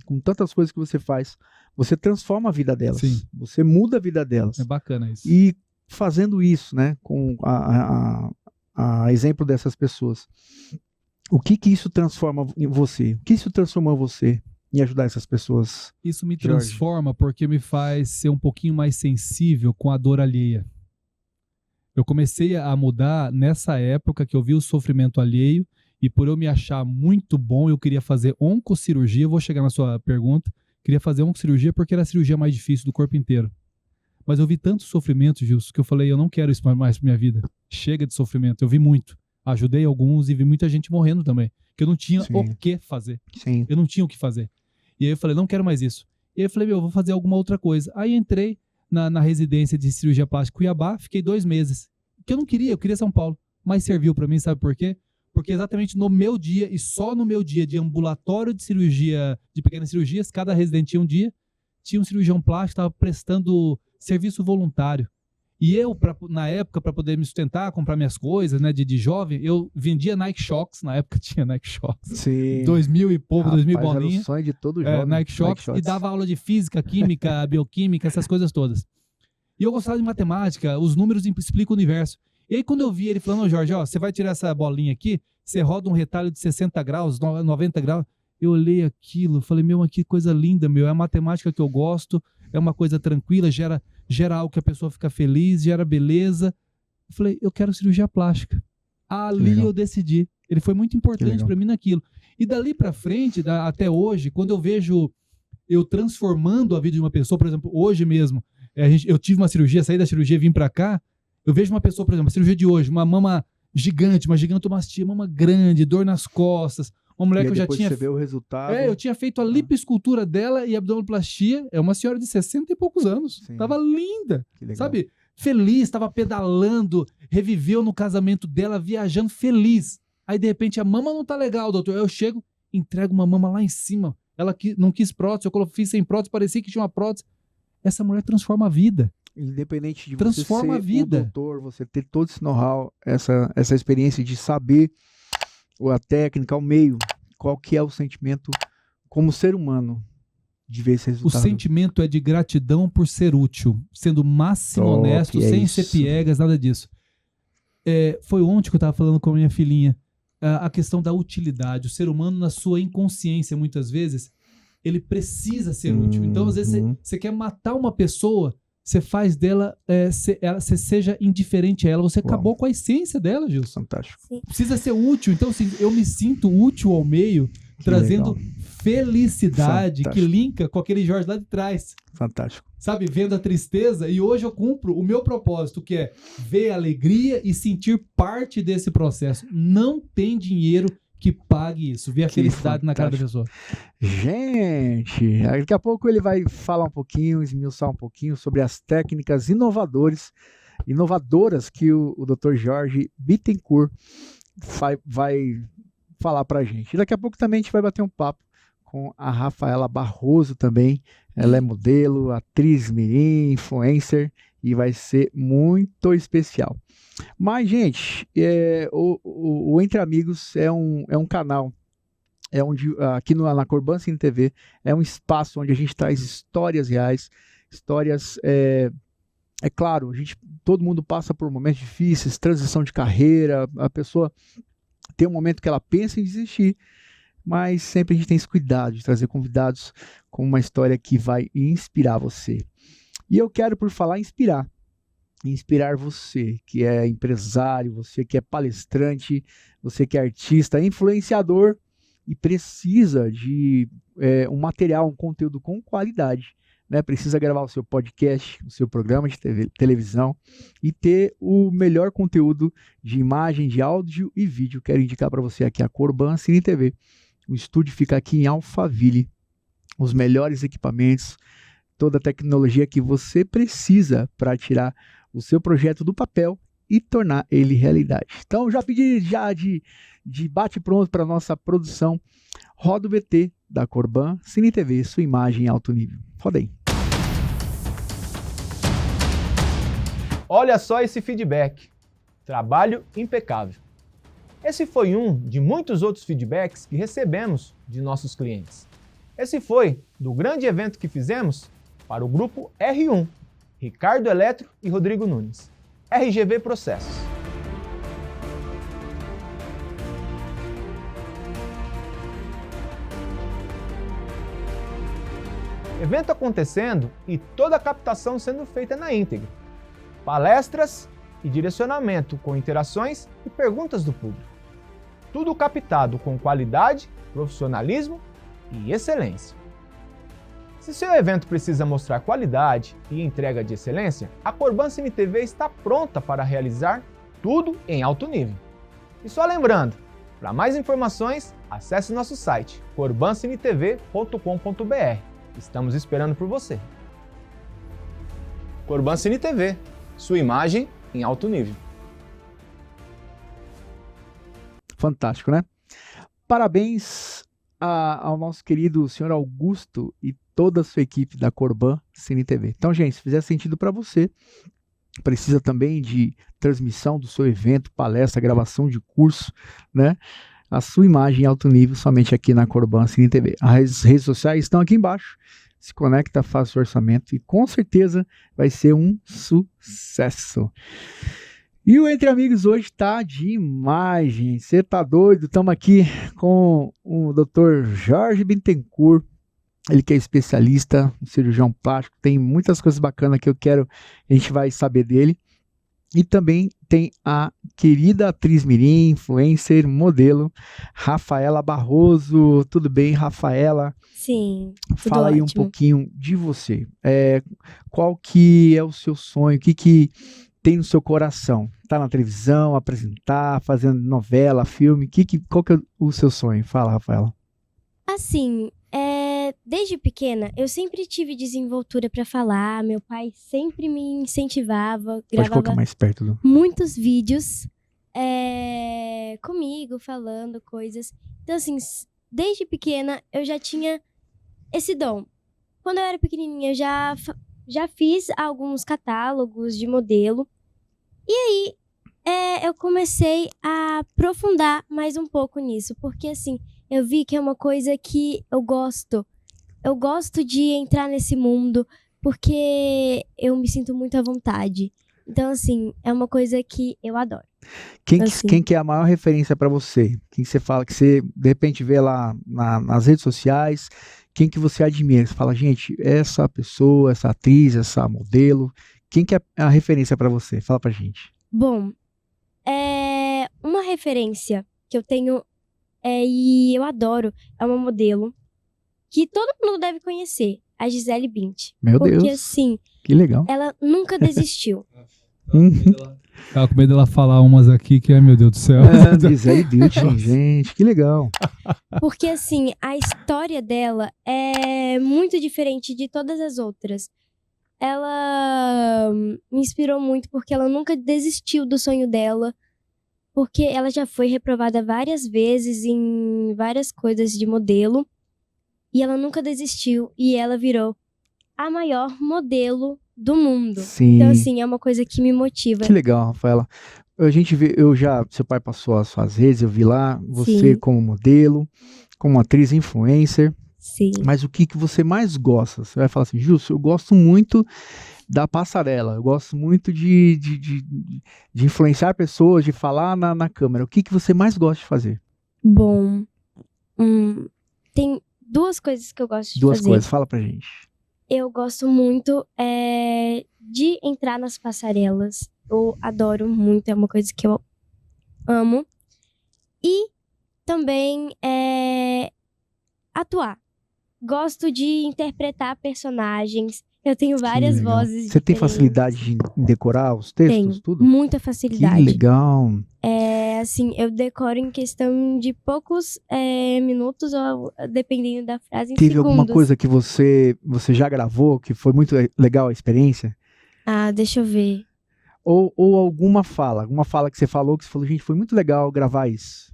com tantas coisas que você faz, você transforma a vida delas. Sim. Você muda a vida delas. É bacana isso. E fazendo isso, né, com a exemplo dessas pessoas, o que isso transforma em você? O que isso transformou você em ajudar essas pessoas? Isso me Jorge? transforma porque me faz ser um pouquinho mais sensível com a dor alheia. Eu comecei a mudar nessa época que eu vi o sofrimento alheio e por eu me achar muito bom, eu queria fazer oncocirurgia. Eu vou chegar na sua pergunta. Queria fazer oncocirurgia porque era a cirurgia mais difícil do corpo inteiro. Mas eu vi tanto sofrimento, Gilson, que eu falei, eu não quero isso mais pra minha vida. Chega de sofrimento. Eu vi muito. Ajudei alguns e vi muita gente morrendo também. Que eu não tinha o que fazer. Sim. Eu não tinha o que fazer. E aí eu falei, não quero mais isso. E aí eu falei, eu vou fazer alguma outra coisa. Aí entrei na residência de cirurgia plástica Cuiabá, fiquei 2 meses. Que eu queria São Paulo. Mas serviu pra mim, sabe por quê? Porque exatamente no meu dia, e só no meu dia de ambulatório de cirurgia, de pequenas cirurgias, cada residente tinha um dia, tinha um cirurgião plástico que estava prestando serviço voluntário. E eu, na época, para poder me sustentar, comprar minhas coisas, né, de jovem, eu vendia Nike Shox, na época tinha Nike Shox. Sim. 2000 e pouco, 2000 bolinha. Era o sonho de todo jovem. Nike Shox, e dava aula de física, química, bioquímica, essas coisas todas. E eu gostava de matemática, os números explicam o universo. E aí quando eu vi ele falando, Jorge, ó, você vai tirar essa bolinha aqui, você roda um retalho de 60 graus, 90 graus. Eu olhei aquilo, falei, meu, que coisa linda, meu, é a matemática que eu gosto, é uma coisa tranquila, gera algo que a pessoa fica feliz, gera beleza. Eu falei, eu quero cirurgia plástica. Ali eu decidi. Ele foi muito importante para mim naquilo. E dali para frente, até hoje, quando eu vejo eu transformando a vida de uma pessoa, por exemplo, hoje mesmo, eu tive uma cirurgia, saí da cirurgia e vim para cá, eu vejo uma pessoa, por exemplo, a cirurgia de hoje, uma mama gigante, uma gigantomastia, mama grande, dor nas costas, uma mulher que eu já tinha... Você vê o resultado. Eu tinha feito a lipoescultura dela e abdominoplastia, é uma senhora de 60 e poucos anos, tava linda, sabe? Feliz, tava pedalando, reviveu no casamento dela, viajando feliz. Aí, de repente, a mama não tá legal, doutor. Eu chego, entrego uma mama lá em cima. Ela não quis prótese, eu fiz sem prótese, parecia que tinha uma prótese. Essa mulher transforma a vida. Independente de transforma você ser a vida. O doutor, você ter todo esse know-how, essa experiência de saber a técnica, o meio, qual que é o sentimento como ser humano de ver esse resultado. O sentimento é de gratidão por ser útil, sendo máximo honesto, sem ser piegas, nada disso. Foi ontem que eu estava falando com a minha filhinha, a questão da utilidade. O ser humano, na sua inconsciência, muitas vezes, ele precisa ser útil. Então, às vezes, você quer matar uma pessoa, você faz dela, você seja indiferente a ela, você acabou com a essência dela, Gilson. Fantástico. Sim. Precisa ser útil. Então, assim, eu me sinto útil ao meio, trazendo felicidade, que linka com aquele Jorge lá de trás. Fantástico. Sabe, vendo a tristeza, e hoje eu cumpro o meu propósito, que é ver a alegria e sentir parte desse processo. Não tem dinheiro que pague isso, ver a felicidade na cara da pessoa. Gente, daqui a pouco ele vai falar um pouquinho, esmiuçar um pouquinho sobre as técnicas inovadoras que o Dr. Jorge Bittencourt vai falar pra gente. E daqui a pouco também a gente vai bater um papo com a Rafaela Barroso também. Ela é modelo, atriz mirim, influencer, e vai ser muito especial. Mas, gente, o Entre Amigos é um canal, onde aqui na Corban Cine TV é um espaço onde a gente traz histórias reais, histórias, claro, todo mundo passa por momentos difíceis, transição de carreira, a pessoa tem um momento que ela pensa em desistir, mas sempre a gente tem esse cuidado de trazer convidados com uma história que vai inspirar você. E eu quero, por falar, inspirar você que é empresário, você que é palestrante, você que é artista, influenciador e precisa de um material, um conteúdo com qualidade, né, precisa gravar o seu podcast, o seu programa de televisão e ter o melhor conteúdo de imagem, de áudio e vídeo. Quero indicar para você aqui a Corban Cine TV. O estúdio fica aqui em Alphaville. Os melhores equipamentos, toda a tecnologia que você precisa para tirar o seu projeto do papel e tornar ele realidade. Então, já pedi de bate-pronto para nossa produção. Roda o VT da Corban Cine TV, sua imagem em alto nível. Roda aí. Olha só esse feedback. Trabalho impecável. Esse foi um de muitos outros feedbacks que recebemos de nossos clientes. Esse foi do grande evento que fizemos para o grupo R1, Ricardo Eletro e Rodrigo Nunes. RGV Processos. Evento acontecendo e toda a captação sendo feita na íntegra. Palestras e direcionamento com interações e perguntas do público. Tudo captado com qualidade, profissionalismo e excelência. Se seu evento precisa mostrar qualidade e entrega de excelência, a Corban Cine TV está pronta para realizar tudo em alto nível. E só lembrando, para mais informações, acesse nosso site corbancinetv.com.br. Estamos esperando por você. Corban Cine TV, sua imagem em alto nível. Fantástico, né? Parabéns ao nosso querido senhor Augusto e toda a sua equipe da Corban Cine TV. Então, gente, se fizer sentido para você, precisa também de transmissão do seu evento, palestra, gravação de curso, né? A sua imagem em alto nível somente aqui na Corban Cine TV. As redes sociais estão aqui embaixo. Se conecta, faça o orçamento e com certeza vai ser um sucesso. E o Entre Amigos hoje tá demais, gente. Você tá doido? Estamos aqui com o Dr. Jorge Bittencourt. Ele que é especialista, um cirurgião plástico. Tem muitas coisas bacanas que a gente vai saber dele. E também tem a querida atriz mirim, influencer, modelo, Rafaela Barroso. Tudo bem, Rafaela? Sim, tudo Fala aí um ótimo. pouquinho de você. Qual que é o seu sonho? O que tem no seu coração? Tá na televisão, apresentar, fazendo novela, filme? Qual que é o seu sonho? Fala, Rafaela. Assim, desde pequena, eu sempre tive desenvoltura para falar. Meu pai sempre me incentivava, Pode colocar gravava mais perto do... muitos vídeos comigo, falando coisas. Então, assim, desde pequena, eu já tinha esse dom. Quando eu era pequenininha, eu já fiz alguns catálogos de modelo. E aí, eu comecei a aprofundar mais um pouco nisso. Porque, assim, eu vi que é uma coisa que eu gosto. Eu gosto de entrar nesse mundo porque eu me sinto muito à vontade. Então, assim, é uma coisa que eu adoro. Quem que é a maior referência para você? Quem você fala que você, de repente, vê lá nas redes sociais, quem que você admira? Você fala, gente, essa pessoa, essa atriz, essa modelo, quem que é a referência para você? Fala pra gente. Bom, uma referência que eu tenho e eu adoro é uma modelo que todo mundo deve conhecer, a Gisele Bündchen. Meu Porque, Deus, assim, que legal. ela nunca desistiu. Tava com medo dela falar umas aqui que, ai meu Deus do céu. Gisele Bündchen, gente, que legal. Porque, assim, a história dela é muito diferente de todas as outras. Ela me inspirou muito porque ela nunca desistiu do sonho dela. Porque ela já foi reprovada várias vezes em várias coisas de modelo. E ela nunca desistiu. E ela virou a maior modelo do mundo. Sim. Então, assim, é uma coisa que me motiva. Que legal, Rafaela. A gente vê, seu pai passou as suas redes, eu vi lá, você Sim. como modelo, como atriz influencer, Sim. mas o que você mais gosta? Você vai falar assim, Justo, eu gosto muito da passarela, eu gosto muito de influenciar pessoas, de falar na câmera. O que você mais gosta de fazer? Bom, tem duas coisas que eu gosto de Duas fazer. coisas, fala pra gente. Eu gosto muito de entrar nas passarelas. Eu adoro muito, é uma coisa que eu amo. E também atuar. gosto de interpretar personagens. Eu tenho várias legal. vozes Você tem diferentes. facilidade em decorar os textos, Tenho tudo? muita Que facilidade. legal. Assim, eu decoro em questão de poucos minutos, ou dependendo da frase, em Teve alguma segundos. coisa que você já gravou, que foi muito legal a experiência? Ah, deixa eu ver. Ou alguma fala que você falou, gente, foi muito legal gravar isso.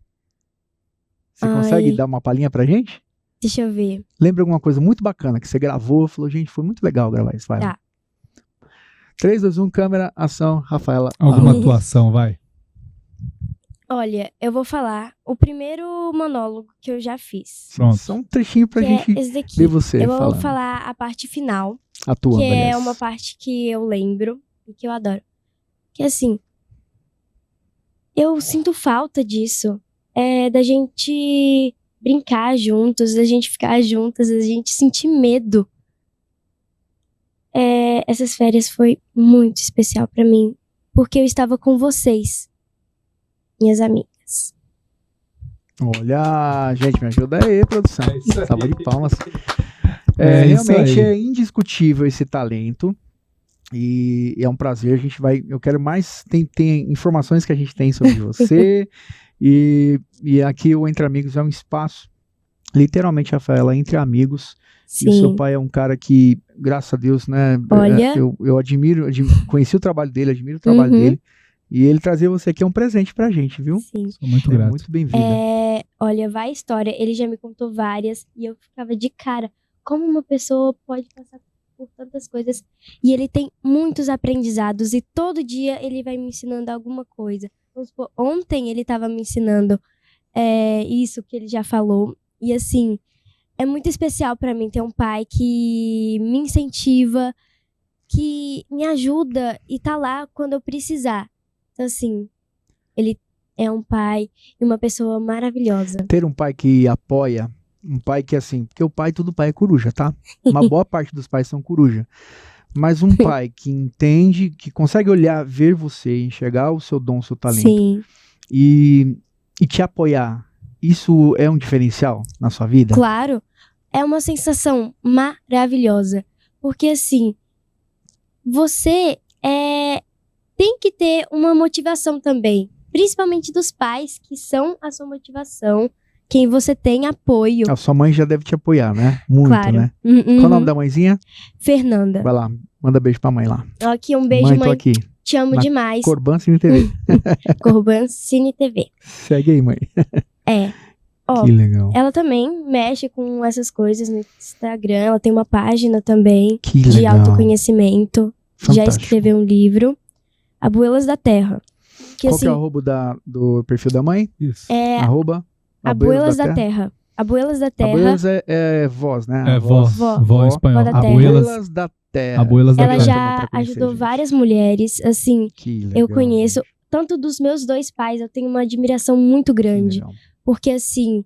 Você Ai. consegue dar uma palhinha pra gente? Deixa eu ver. Lembra alguma coisa muito bacana que você gravou, falou, gente, foi muito legal gravar isso. Vai lá. Tá. 3, 2, 1, câmera, ação, Rafaela. Alguma atuação, vai. Olha, eu vou falar o primeiro monólogo que eu já fiz. Pronto. Só um trechinho pra Que gente é esse daqui. ver você Eu vou falando. falar a parte final, Atuando, que é aliás. uma parte que eu lembro e que eu adoro. Que assim, eu sinto falta disso. Da gente brincar juntos, da gente ficar juntas, da gente sentir medo. Essas férias foi muito especial pra mim, porque eu estava com vocês, minhas amigas. Olha, gente, me ajuda aí, produção. É isso aí. Salva de palmas. É isso Realmente aí. é indiscutível esse talento. E é um prazer. Eu quero mais. Tem informações que a gente tem sobre você. e aqui o Entre Amigos é um espaço, literalmente, Rafaela, entre amigos. E o seu Sim. pai é um cara que, graças a Deus, né? Olha. Eu admiro, conheci o trabalho dele, admiro o trabalho Uhum. dele. E ele trazer você aqui é um presente pra gente, viu? Sim. Sou muito É grato. muito bem-vinda. Olha, vai história. Ele já me contou várias e eu ficava de cara. Como uma pessoa pode passar por tantas coisas? E ele tem muitos aprendizados e todo dia ele vai me ensinando alguma coisa. Vamos supor, ontem ele estava me ensinando isso que ele já falou. E assim, é muito especial pra mim ter um pai que me incentiva, que me ajuda e tá lá quando eu precisar. Então assim, ele é um pai e uma pessoa maravilhosa. Ter um pai que apoia, um pai que assim, porque todo pai é coruja, tá? Uma boa parte dos pais são coruja. Mas um pai que entende, que consegue olhar, ver você, enxergar o seu dom, o seu talento Sim, e te apoiar, isso é um diferencial na sua vida? claro. É uma sensação maravilhosa. Porque assim, você tem que ter uma motivação também. Principalmente dos pais, que são a sua motivação. Quem você tem apoio. A sua mãe já deve te apoiar, né? Muito, Claro. né? Uhum. Qual o nome da mãezinha? Fernanda. Vai lá, manda beijo pra mãe lá. Aqui, um beijo, mãe, tô mãe. aqui. Te amo Na demais. Corban Cine TV. Corban Cine TV. Segue aí, mãe. Ó, Que legal. ela também mexe com essas coisas no Instagram. Ela tem uma página também Que de legal. autoconhecimento. Já Fantástico. escreveu um livro, Abuelas da Terra. Que Qual assim, que é o arroba do perfil da mãe? Isso. Arroba Abuelas da Terra. Abuelas da Terra. Abuelas é voz, né? É vó. Vó. Vó em espanhol. Vó da terra. Abuelas. Abuelas da Terra. Abuelas da Ela Terra. já Pra conhecer, ajudou gente. várias mulheres. Assim, Que legal, eu conheço, gente. tanto dos meus dois pais, eu tenho uma admiração muito Que grande. legal. Porque assim,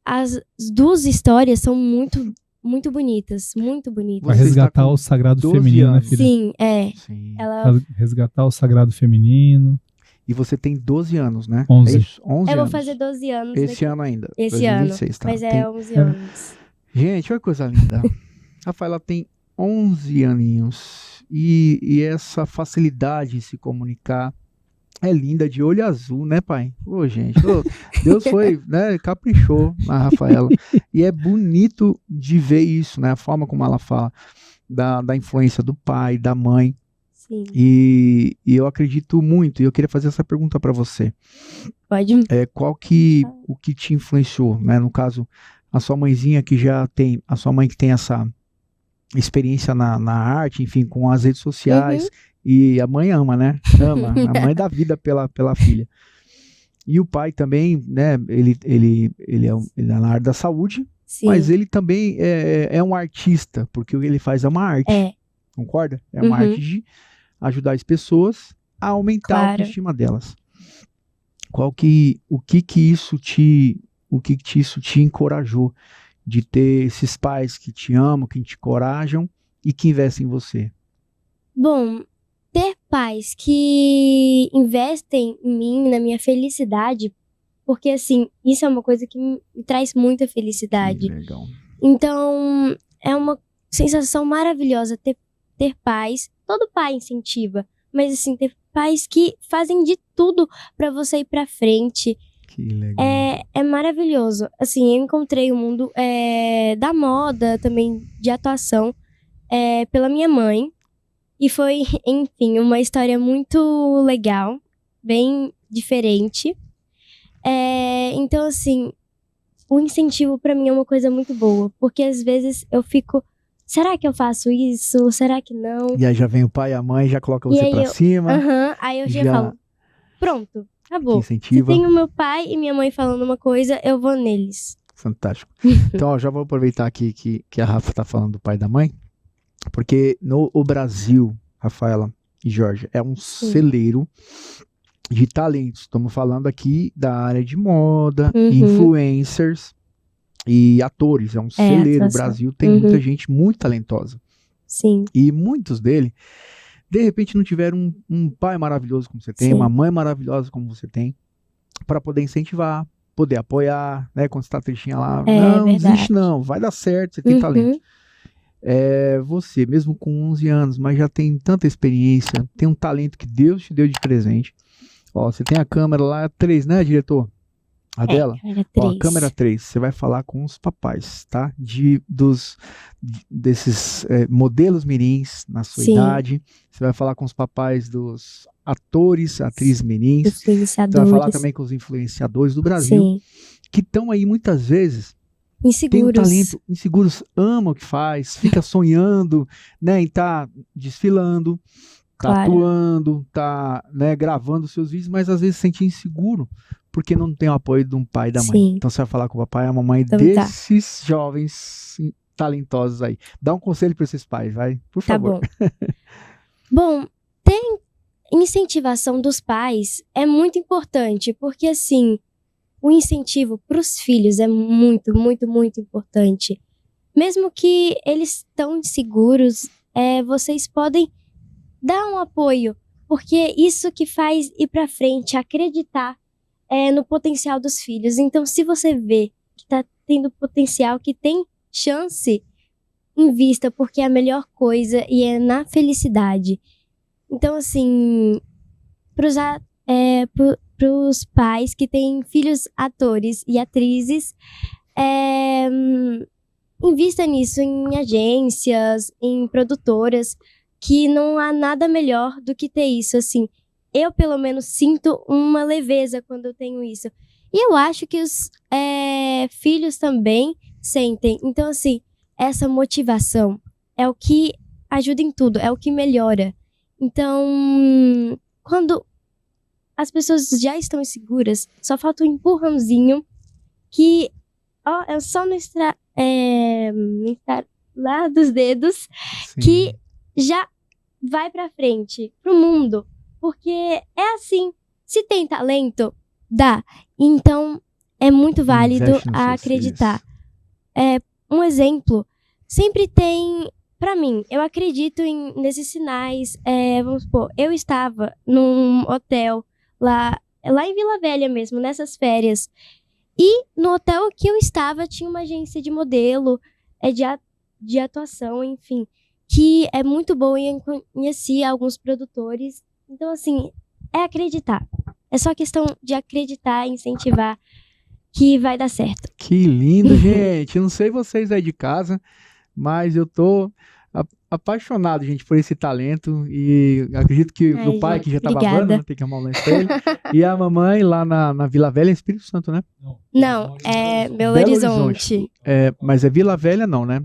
as duas histórias são muito, muito bonitas. Muito bonitas. Vai Você resgatar está com o sagrado 12 feminino, né, anos. filha? Sim, Sim. Ela Resgatar o sagrado feminino. E você tem 12 anos, né? 11. É isso? 11 Eu vou anos. fazer 12 anos Esse daqui. ano ainda. Esse 2026, tá? Mas Tem- 11 anos. Gente, olha que coisa linda. Rafaela tem 11 aninhos. E essa facilidade de se comunicar é linda, de olho azul, né, pai? Ô, gente, Deus foi, né, caprichou na Rafaela. E é bonito de ver isso, né? A forma como ela fala da influência do pai, da mãe. Sim, E eu acredito muito, e eu queria fazer essa pergunta para você. pode. O que te influenciou, né? No caso, a sua mãezinha que já tem, a sua mãe que tem essa experiência na arte, enfim, com as redes sociais, e a mãe ama, né? Ama, a mãe dá vida pela filha. E o pai também, né? Ele é na área da saúde, Sim. mas ele também é um artista, porque o que ele faz é uma arte, concorda? É uma Uhum. arte de ajudar as pessoas a aumentar a Claro. autoestima delas. O que isso te encorajou de ter esses pais que te amam, que te encorajam e que investem em você? Bom, ter pais que investem em mim, na minha felicidade, porque assim, isso é uma coisa que me traz muita felicidade. Que legal. Então, é uma sensação maravilhosa ter pais. Todo pai incentiva, mas assim, ter pais que fazem de tudo pra você ir pra frente. Que legal. É maravilhoso. Assim, eu encontrei o mundo da moda, também de atuação, pela minha mãe. E foi, enfim, uma história muito legal, bem diferente. Então, assim, o incentivo pra mim é uma coisa muito boa. Porque às vezes eu fico, será que eu faço isso? Será que não? E aí já vem o pai e a mãe, já coloca você aí pra cima, Aí eu já já falo, pronto, te acabou. Se incentiva. tem o meu pai e minha mãe falando uma coisa, eu vou neles. Fantástico. Então, ó, já vou aproveitar aqui que a Rafa tá falando do pai e da mãe, porque o Brasil, Rafaela e Jorge, é um celeiro de talentos. Estamos falando aqui da área de moda, influencers e atores. É um celeiro. O Brasil tem muita gente muito talentosa. Sim. E muitos deles, de repente, não tiveram um pai maravilhoso como você tem, uma mãe maravilhosa como você tem, para poder incentivar, poder apoiar, né? Quando você tá tristinha lá, não desiste não, vai dar certo, você tem talento. Você, mesmo com 11 anos, mas já tem tanta experiência, tem um talento que Deus te deu de presente. Ó, você tem a câmera lá 3, né, diretor? A dela? Ó, a câmera 3, você vai falar com os papais, tá? Desses modelos mirins na sua idade. Você vai falar com os papais dos atores, atrizes mirins. Você vai falar também com os influenciadores do Brasil, que estão aí muitas vezes tem um talento, inseguros, ama o que faz, fica sonhando, né, em estar desfilando, tá atuando, tá, né, gravando seus vídeos, mas às vezes se sente inseguro porque não tem o apoio de um pai e da mãe. Então você vai falar com o papai e a mamãe desses jovens talentosos aí. Dá um conselho para esses pais, vai, por favor. Tá bom. Bom, tem incentivação dos pais é muito importante, porque assim, o incentivo para os filhos é muito, muito, muito importante. Mesmo que eles estão inseguros, vocês podem dar um apoio, porque isso que faz ir para frente, acreditar no potencial dos filhos. Então, se você vê que está tendo potencial, que tem chance, invista, porque é a melhor coisa e é na felicidade. Então, assim, pros pais que têm filhos atores e atrizes, invista nisso em agências, em produtoras, que não há nada melhor do que ter isso, assim. Eu, pelo menos, sinto uma leveza quando eu tenho isso. E eu acho que os filhos também sentem. Então, assim, essa motivação é o que ajuda em tudo, é o que melhora. Então, quando as pessoas já estão inseguras, só falta um empurrãozinho que é só no estalar dos dedos que já vai pra frente, pro mundo. Porque é assim, se tem talento, dá. Então, é muito válido acreditar. Um exemplo, sempre tem, pra mim, eu acredito nesses sinais. Vamos supor, eu estava num hotel lá em Vila Velha mesmo, nessas férias. E no hotel que eu estava tinha uma agência de modelo, de atuação, enfim, que é muito boa e eu conheci alguns produtores. Então, assim, é acreditar. É só questão de acreditar, incentivar, que vai dar certo. Que lindo, gente. Eu não sei vocês aí de casa, mas eu tô apaixonado, gente, por esse talento. E acredito que o pai que já tá babando, né, tem que arrumar um lenço pra ele. E a mamãe lá na Vila Velha, Espírito Santo, né? Não, é Belo Horizonte. Mas é Vila Velha não, né?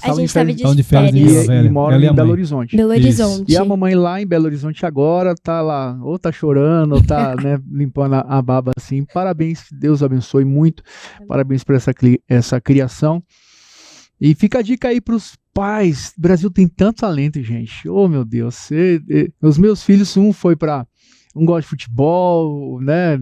A gente estava de férias. E mora em Belo Horizonte. Belo Horizonte. E a mamãe lá em Belo Horizonte agora tá lá, ou tá chorando, ou tá né, limpando a baba assim. Parabéns, Deus abençoe muito. Parabéns por essa criação. E fica a dica aí pros pais. O Brasil tem tanto talento, gente. Oh, meu Deus. Os meus filhos, um gosta de futebol, né?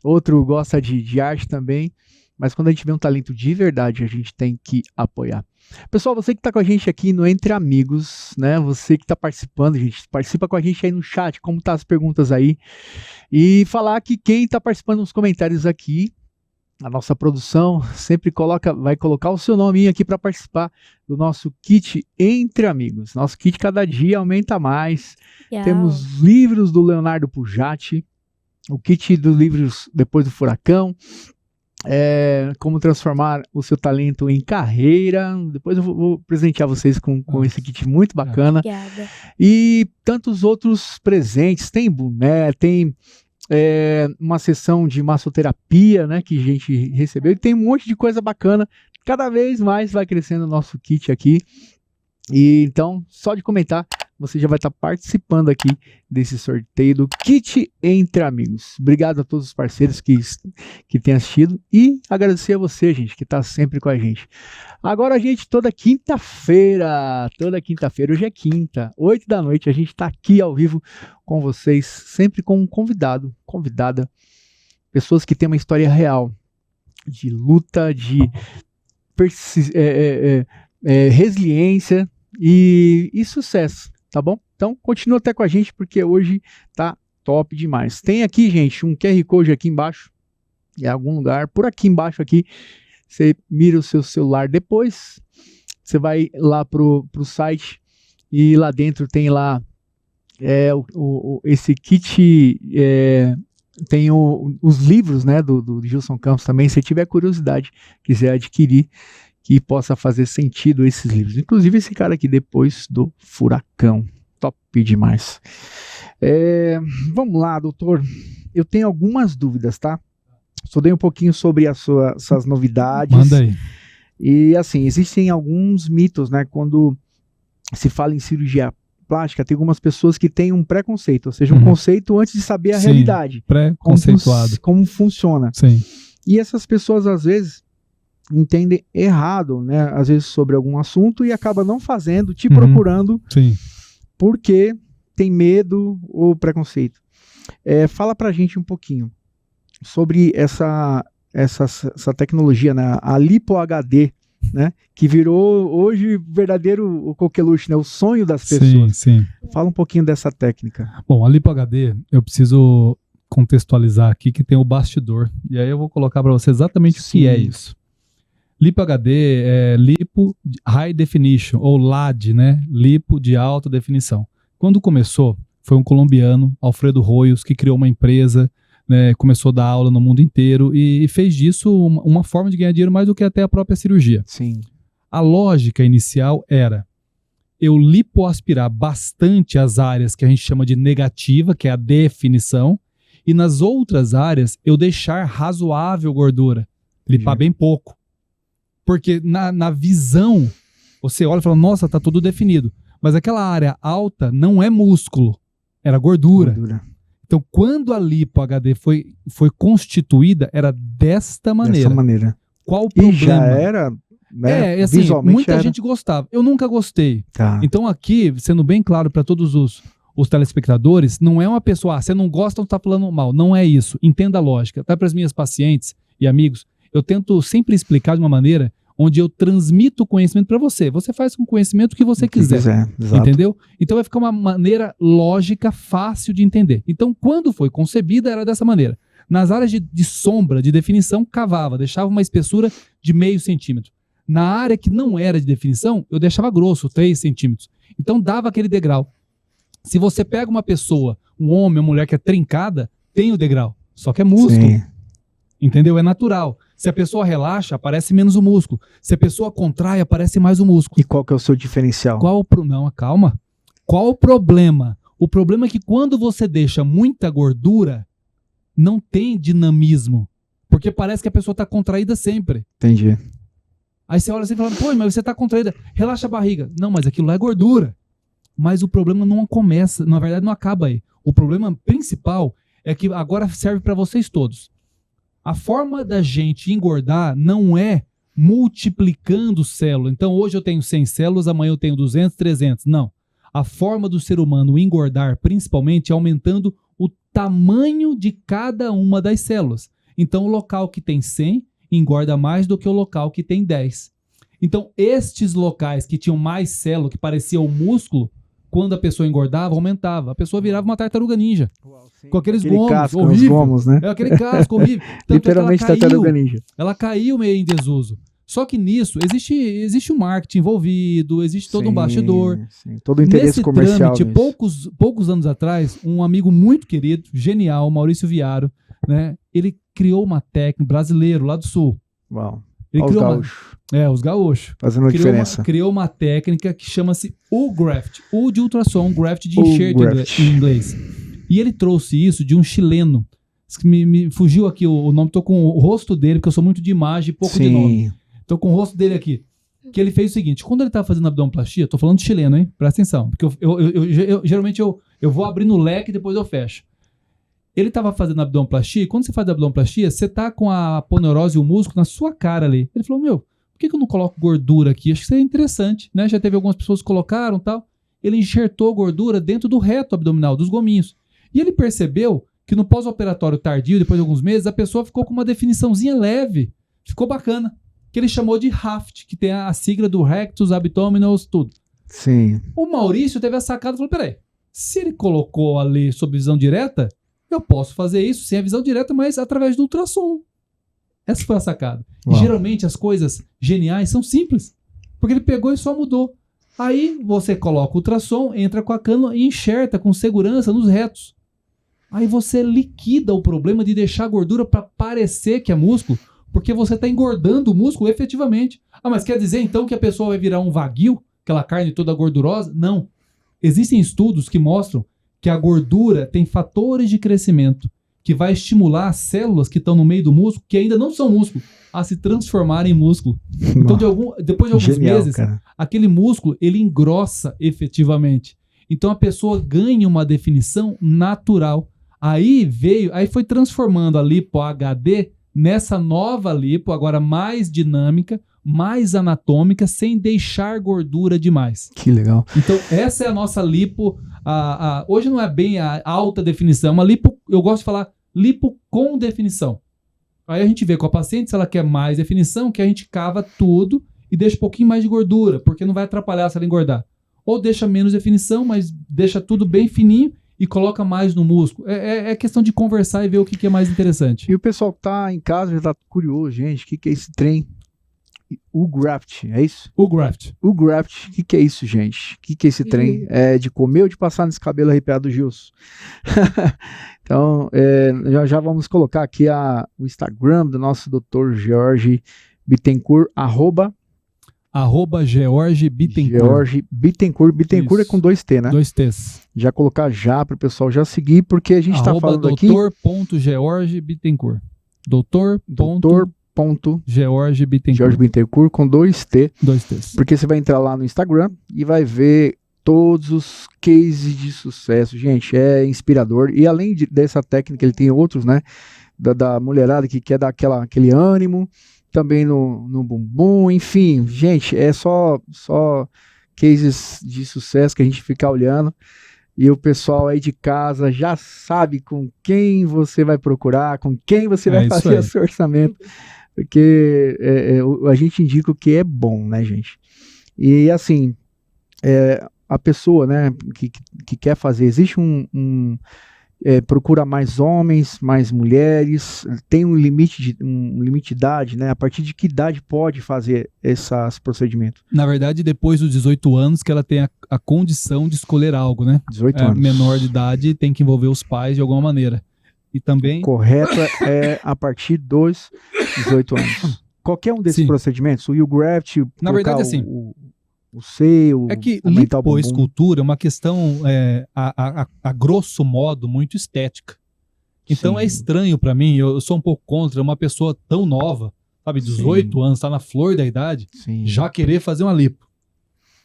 Outro gosta de arte também. Mas quando a gente vê um talento de verdade, a gente tem que apoiar. Pessoal, você que está com a gente aqui no Entre Amigos, né? Você que está participando, gente, participa com a gente aí no chat, como tá as perguntas aí. E falar que quem está participando nos comentários aqui a nossa produção sempre vai colocar o seu nominho aqui para participar do nosso kit Entre Amigos. Nosso kit cada dia aumenta mais. Legal. Temos livros do Leonardo Pujatti, o kit dos livros Depois do Furacão, como transformar o seu talento em carreira. Depois eu vou presentear vocês com esse kit muito bacana. Obrigada. E tantos outros presentes. Tem boné, tem uma sessão de massoterapia, né, que a gente recebeu. E tem um monte de coisa bacana. Cada vez mais vai crescendo o nosso kit aqui. E então, só de comentar, você já vai estar participando aqui desse sorteio do Kit Entre Amigos. Obrigado a todos os parceiros que têm assistido e agradecer a você, gente, que está sempre com a gente. Agora, gente, toda quinta-feira, hoje é quinta, 8 da noite, a gente está aqui ao vivo com vocês, sempre com um convidada, pessoas que têm uma história real de luta, de resiliência e sucesso. Tá bom? Então, continua até com a gente, porque hoje tá top demais. Tem aqui, gente, um QR Code aqui embaixo, em algum lugar, por aqui embaixo aqui, você mira o seu celular depois, você vai lá pro site e lá dentro tem lá esse kit, tem os livros, né, do Gilson Campos também, se tiver curiosidade, quiser adquirir, que possa fazer sentido esses livros. Inclusive esse cara aqui, Depois do Furacão. Top demais. Vamos lá, doutor. Eu tenho algumas dúvidas, tá? Estudei um pouquinho sobre as suas novidades. Manda aí. E assim, existem alguns mitos, né? Quando se fala em cirurgia plástica, tem algumas pessoas que têm um preconceito, ou seja, um conceito antes de saber a realidade. Pré-conceituado. Como funciona. Sim. E essas pessoas, às vezes, entendem errado, né? Às vezes sobre algum assunto e acaba não fazendo, te procurando, sim, porque tem medo ou preconceito. Fala pra gente um pouquinho sobre essa tecnologia, né? A Lipo HD, né? Que virou hoje verdadeiro coqueluche, né? O sonho das pessoas. Sim. Fala um pouquinho dessa técnica. Bom, a Lipo HD, eu preciso contextualizar aqui que tem o bastidor. E aí eu vou colocar para você exatamente o que é isso. Lipo HD é Lipo High Definition, ou LAD, né? Lipo de alta definição. Quando começou, foi um colombiano, Alfredo Royos, que criou uma empresa, né? Começou a dar aula no mundo inteiro e fez disso uma forma de ganhar dinheiro mais do que até a própria cirurgia. Sim. A lógica inicial era eu lipoaspirar bastante as áreas que a gente chama de negativa, que é a definição, e nas outras áreas eu deixar razoável gordura, lipar bem pouco. Porque na visão, você olha e fala, nossa, tá tudo definido. Mas aquela área alta não é músculo, era gordura. Então, quando a Lipo HD foi constituída, era desta maneira. Dessa maneira. Qual o problema? E já era, né? Assim, visualmente muita gente gostava. Eu nunca gostei. Tá. Então, aqui, sendo bem claro para todos os telespectadores, não é uma pessoa, você não gosta ou tá falando mal. Não é isso. Entenda a lógica. Até para as minhas pacientes e amigos, eu tento sempre explicar de uma maneira onde eu transmito o conhecimento para você. Você faz com o conhecimento que você quiser. Entendeu? Então vai ficar uma maneira lógica, fácil de entender. Então, quando foi concebida, era dessa maneira. Nas áreas de sombra, de definição, cavava, deixava uma espessura de 0,5 centímetro. Na área que não era de definição, eu deixava grosso, 3 centímetros. Então, dava aquele degrau. Se você pega uma pessoa, um homem, uma mulher que é trincada, tem o degrau. Só que é músculo. Sim. Entendeu? É natural. Se a pessoa relaxa, aparece menos o músculo. Se a pessoa contrai, aparece mais o músculo. E qual que é o seu diferencial? Não, calma. Qual o problema? O problema é que quando você deixa muita gordura, não tem dinamismo. Porque parece que a pessoa está contraída sempre. Entendi. Aí você olha assim e fala, pô, mas você está contraída. Relaxa a barriga. Não, mas aquilo lá é gordura. Mas o problema não começa, na verdade não acaba aí. O problema principal é que agora serve para vocês todos. A forma da gente engordar não é multiplicando células. Então, hoje eu tenho 100 células, amanhã eu tenho 200, 300. Não. A forma do ser humano engordar, principalmente, é aumentando o tamanho de cada uma das células. Então, o local que tem 100 engorda mais do que o local que tem 10. Então, estes locais que tinham mais célula, que parecia o músculo, quando a pessoa engordava, aumentava. A pessoa virava uma tartaruga ninja. Com aqueles Aquele gomos, casco, horrível. os gomos, né? É aquele casco horrível. Tanto Literalmente é que tartaruga ninja. ela caiu meio em desuso. Só que nisso, existe um marketing envolvido, existe todo um bastidor. Sim, todo o interesse Nesse comercial. trâmite, nisso. poucos anos atrás, um amigo muito querido, genial, Maurício Viaro, né? Ele criou uma técnica, brasileiro, lá do Sul. Uau. Ele Os criou gaúchos. os gaúchos. Fazendo a diferença. Criou uma técnica que chama-se U-Graft. U de ultrassom, graft de U-graft. enxerto em inglês. E ele trouxe isso de um chileno. Me fugiu aqui o nome, tô com o rosto dele, porque eu sou muito de imagem e pouco de nome. Tô com o rosto dele aqui. Que ele fez o seguinte, quando ele tava fazendo abdominoplastia, tô falando de chileno, hein? Presta atenção. Porque geralmente eu vou abrir no leque e depois eu fecho. Ele tava fazendo abdominoplastia, e quando você faz abdominoplastia, você tá com a aponeurose e o músculo na sua cara ali. Ele falou, por que eu não coloco gordura aqui? Acho que isso é interessante, né? Já teve algumas pessoas que colocaram e tal. Ele enxertou gordura dentro do reto abdominal, dos gominhos. E ele percebeu que no pós-operatório tardio, depois de alguns meses, a pessoa ficou com uma definiçãozinha leve. Ficou bacana. Que ele chamou de RAFT, que tem a sigla do Rectus Abdominis, tudo. Sim. O Maurício teve a sacada e falou, peraí, se ele colocou ali sob visão direta, eu posso fazer isso sem a visão direta, mas através do ultrassom. Essa foi a sacada. E geralmente as coisas geniais são simples, porque ele pegou e só mudou. Aí você coloca o ultrassom, entra com a cânula e enxerta com segurança nos retos. Aí você liquida o problema de deixar a gordura para parecer que é músculo, porque você está engordando o músculo efetivamente. Ah, mas quer dizer então que a pessoa vai virar um wagyu? Aquela carne toda gordurosa? Não. Existem estudos que mostram que a gordura tem fatores de crescimento que vai estimular as células que estão no meio do músculo, que ainda não são músculo, a se transformarem em músculo. Então, depois de alguns meses, cara, aquele músculo, ele engrossa efetivamente. Então, a pessoa ganha uma definição natural. Aí foi transformando a lipo HD nessa nova lipo, agora mais dinâmica, mais anatômica, sem deixar gordura demais. Que legal. Então, essa é a nossa lipo. Hoje não é bem a alta definição, é uma lipo, eu gosto de falar lipo com definição. Aí a gente vê com a paciente se ela quer mais definição, que a gente cava tudo e deixa um pouquinho mais de gordura, porque não vai atrapalhar se ela engordar. Ou deixa menos definição, mas deixa tudo bem fininho e coloca mais no músculo. É questão de conversar e ver o que é mais interessante. E o pessoal que tá em casa já tá curioso, gente, o que é esse trem? U-Graft, é isso? U-Graft. U-Graft, o que é isso, gente? O que é esse trem? É de comer ou de passar nesse cabelo arrepiado do Gilson? Então, já vamos colocar aqui o Instagram do nosso Dr. George Bittencourt, @George Bittencourt. George Bittencourt. Bittencourt é com 2T, né? 2T's. Já colocar para o pessoal já seguir, porque a gente está falando aqui... Dr.George Bittencourt. George Bittencourt. George Bittencourt com 2T. 2T's. Porque você vai entrar lá no Instagram e vai ver todos os cases de sucesso. Gente, é inspirador. E além dessa técnica, ele tem outros, né? Da mulherada que quer dar aquele ânimo. Também no bumbum. Enfim, gente, é só cases de sucesso que a gente fica olhando. E o pessoal aí de casa já sabe com quem você vai procurar, com quem você vai fazer o seu orçamento. Porque a gente indica o que é bom, né, gente? E assim, a pessoa, né, que quer fazer, existe procura mais homens, mais mulheres, tem um limite de idade, né? A partir de que idade pode fazer esses procedimentos? Na verdade, depois dos 18 anos que ela tem a condição de escolher algo, né? 18 anos. Menor de idade tem que envolver os pais de alguma maneira. E também... Correto, é a partir dos 18 anos. Qualquer um desses procedimentos, o U-Graft, na verdade, assim, o seio, é que lipoescultura é uma questão, a grosso modo, muito estética. Então é estranho pra mim, eu sou um pouco contra uma pessoa tão nova, sabe, 18 anos, tá na flor da idade, já querer fazer uma lipo.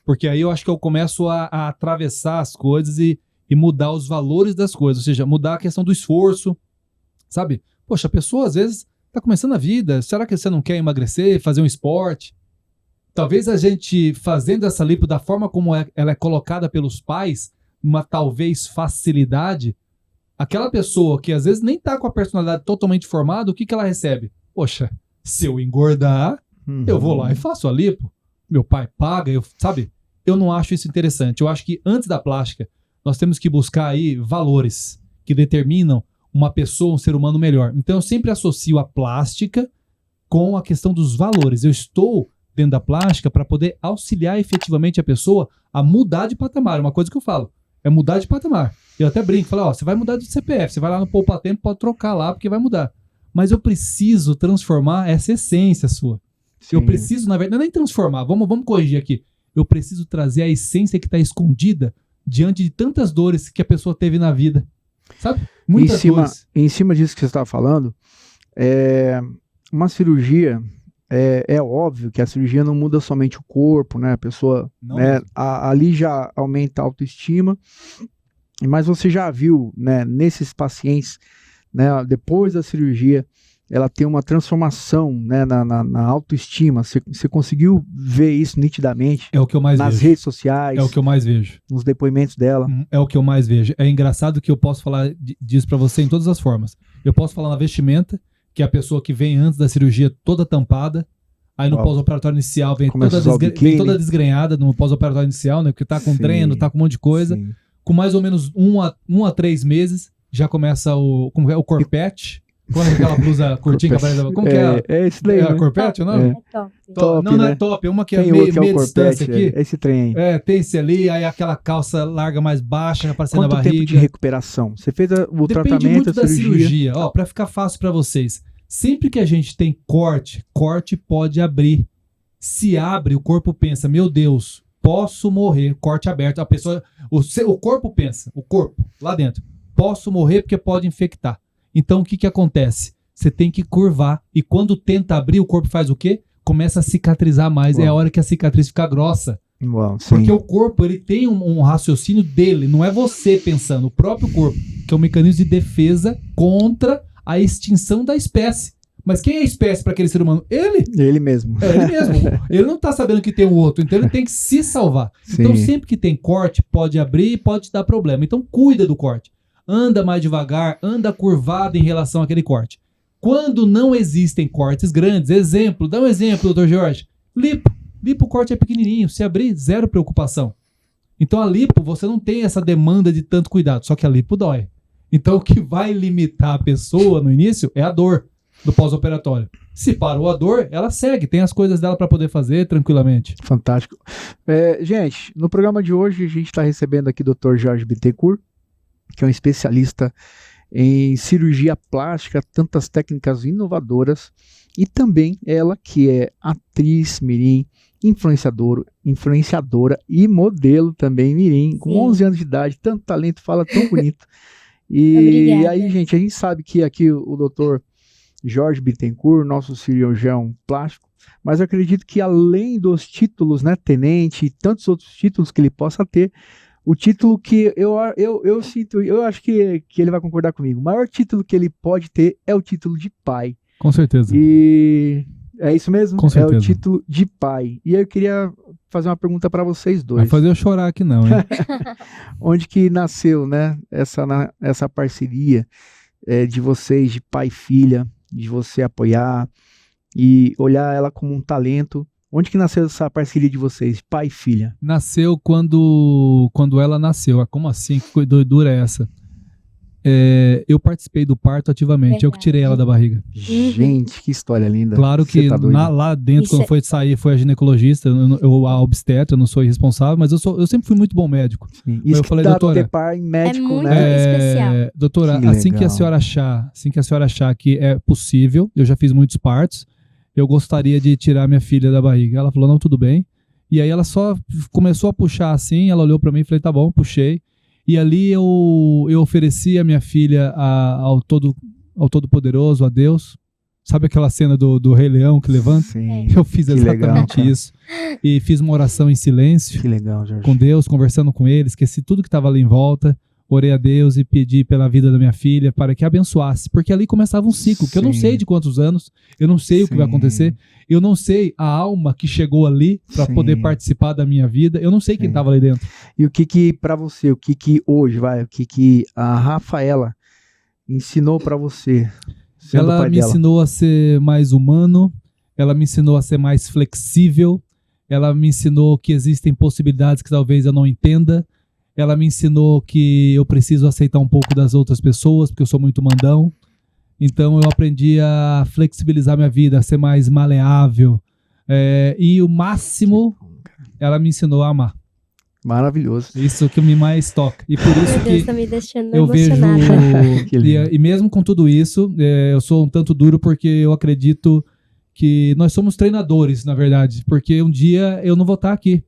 Porque aí eu acho que eu começo a atravessar as coisas e mudar os valores das coisas, ou seja, mudar a questão do esforço, sabe? Poxa, a pessoa às vezes tá começando a vida, será que você não quer emagrecer, fazer um esporte? Talvez a gente fazendo essa lipo da forma como ela é colocada pelos pais, uma talvez facilidade, aquela pessoa que às vezes nem tá com a personalidade totalmente formada, o que ela recebe? Poxa, se eu engordar, eu vou lá e faço a lipo. Meu pai paga, sabe? eu não acho isso interessante. Eu acho que antes da plástica, nós temos que buscar aí valores que determinam uma pessoa, um ser humano melhor. Então eu sempre associo a plástica com a questão dos valores. Eu estou dentro da plástica para poder auxiliar efetivamente a pessoa a mudar de patamar. Uma coisa que eu falo, é mudar de patamar. Eu até brinco, falo, ó, você vai mudar de CPF, você vai lá no Poupa Tempo, pode trocar lá, porque vai mudar. Mas eu preciso transformar essa essência sua. Sim. Eu preciso, na verdade, não é nem transformar, vamos corrigir aqui. Eu preciso trazer a essência que está escondida diante de tantas dores que a pessoa teve na vida. Sabe? Muitas dores. Em cima disso que você estava falando, uma cirurgia, é óbvio que a cirurgia não muda somente o corpo, né? A pessoa, Não né, mesmo. ali já aumenta a autoestima, mas você já viu, né, nesses pacientes, né, depois da cirurgia, ela tem uma transformação, né, na autoestima. Você conseguiu ver isso nitidamente É o que eu mais nas vejo. redes sociais, É o que eu mais vejo. nos depoimentos dela? É o que eu mais vejo. É engraçado que eu posso falar disso pra você em todas as formas. Eu posso falar na vestimenta, que é a pessoa que vem antes da cirurgia toda tampada, aí no Uau. pós-operatório inicial vem Começa a usar o vem biquíni. toda desgrenhada no pós-operatório inicial, né? Porque tá com Sim. dreno, tá com um monte de coisa. Sim. Com mais ou menos 1 a 3 meses, já começa o corpete. Quando é aquela blusa curtinha, como que é? É esse daí, É a né? corpete o nome? É. É top. Top, Não né? é top, é uma que é Tem meio, outro que é meia o distância corpete, aqui. esse trem aí. Tem esse ali, aí aquela calça larga mais baixa, aparecendo Quanto na barriga. tempo de recuperação? Você fez o Depende tratamento, muito a da cirurgia. cirurgia. Ó, pra ficar fácil pra vocês. Sempre que a gente tem corte pode abrir. Se abre, o corpo pensa, meu Deus, posso morrer, corte aberto. A pessoa, o corpo pensa, o corpo, lá dentro, posso morrer porque pode infectar. Então o que acontece? Você tem que curvar. E quando tenta abrir, o corpo faz o quê? Começa a cicatrizar mais. É a hora que a cicatriz fica grossa. Uau, sim. Porque o corpo, ele tem um raciocínio dele, não é você pensando, o próprio corpo, que é um mecanismo de defesa contra a extinção da espécie. Mas quem é a espécie para aquele ser humano? Ele. Ele mesmo. É ele mesmo. Ele não tá sabendo que tem o outro, então ele tem que se salvar. Então Sim. sempre que tem corte, pode abrir e pode dar problema. Então cuida do corte. Anda mais devagar, anda curvado em relação àquele corte. Quando não existem cortes grandes, exemplo, dá um exemplo, Dr. Jorge. Lipo. Lipo, o corte é pequenininho. Se abrir, zero preocupação. Então a lipo, você não tem essa demanda de tanto cuidado. Só que a lipo dói. Então o que vai limitar a pessoa no início é a dor do pós-operatório. Se parou a dor, ela segue. Tem as coisas dela para poder fazer tranquilamente. Fantástico. Gente, no programa de hoje a gente está recebendo aqui o Dr. Jorge Bittencourt, que é um especialista em cirurgia plástica, tantas técnicas inovadoras, e também ela que é atriz mirim, influenciadora e modelo também mirim, com Sim. 11 anos de idade, tanto talento, fala tão bonito. E Obrigada. aí, gente, a gente sabe que aqui o doutor Jorge Bittencourt, nosso cirurgião plástico, mas eu acredito que além dos títulos, né, tenente e tantos outros títulos que ele possa ter, o título que eu sinto, eu acho que ele vai concordar comigo, o maior título que ele pode ter é o título de pai. Com certeza. E é isso mesmo? Com certeza. É o título de pai. E aí eu queria fazer uma pergunta para vocês dois. Vai fazer eu chorar aqui não, hein? Onde que nasceu, né, essa parceria de vocês, de pai e filha, de você apoiar e olhar ela como um talento? Onde que nasceu essa parceria de vocês, pai e filha? Nasceu quando ela nasceu. Como assim? Que doidura é essa? Eu participei do parto ativamente. Eu que tirei ela da barriga. Gente, que história linda. Claro que Você tá doido. lá dentro, Isso quando foi sair, foi a ginecologista, a obstetra, eu não sou responsável, mas eu sempre fui muito bom médico. Sim. Isso eu que falei, dá doutora, ter pai médico, muito né? especial. Doutora, Que assim que legal. a senhora achar que é possível, eu já fiz muitos partos, eu gostaria de tirar minha filha da barriga. Ela falou, não, tudo bem. E aí ela só começou a puxar assim, ela olhou pra mim e falei, tá bom, puxei. E ali eu ofereci a minha filha ao Todo-Poderoso, a Deus. Sabe aquela cena do Rei Leão que levanta? Sim. Eu fiz Que exatamente legal, cara. isso. E fiz uma oração em silêncio Que legal, Jorge. com Deus, conversando com ele, esqueci tudo que estava ali em volta, orei a Deus e pedi pela vida da minha filha para que abençoasse, porque ali começava um ciclo, que eu não Sim. sei de quantos anos, eu não sei o que vai Sim. acontecer, eu não sei a alma que chegou ali para Sim. poder participar da minha vida, eu não sei quem Sim. estava ali dentro. E o que pra você, o que hoje, o que a Rafaela ensinou pra você, sendo Ela pai me dela? ensinou a ser mais humano, ela me ensinou a ser mais flexível, ela me ensinou que existem possibilidades que talvez eu não entenda, ela me ensinou que eu preciso aceitar um pouco das outras pessoas, porque eu sou muito mandão. Então eu aprendi a flexibilizar minha vida, a ser mais maleável. E o máximo, ela me ensinou a amar. Maravilhoso. Isso que me mais toca. E por isso Meu Deus, que tá me deixando eu vejo... emocionada. Que lindo. e mesmo com tudo isso, eu sou um tanto duro porque eu acredito que nós somos treinadores, na verdade. Porque um dia eu não vou estar aqui.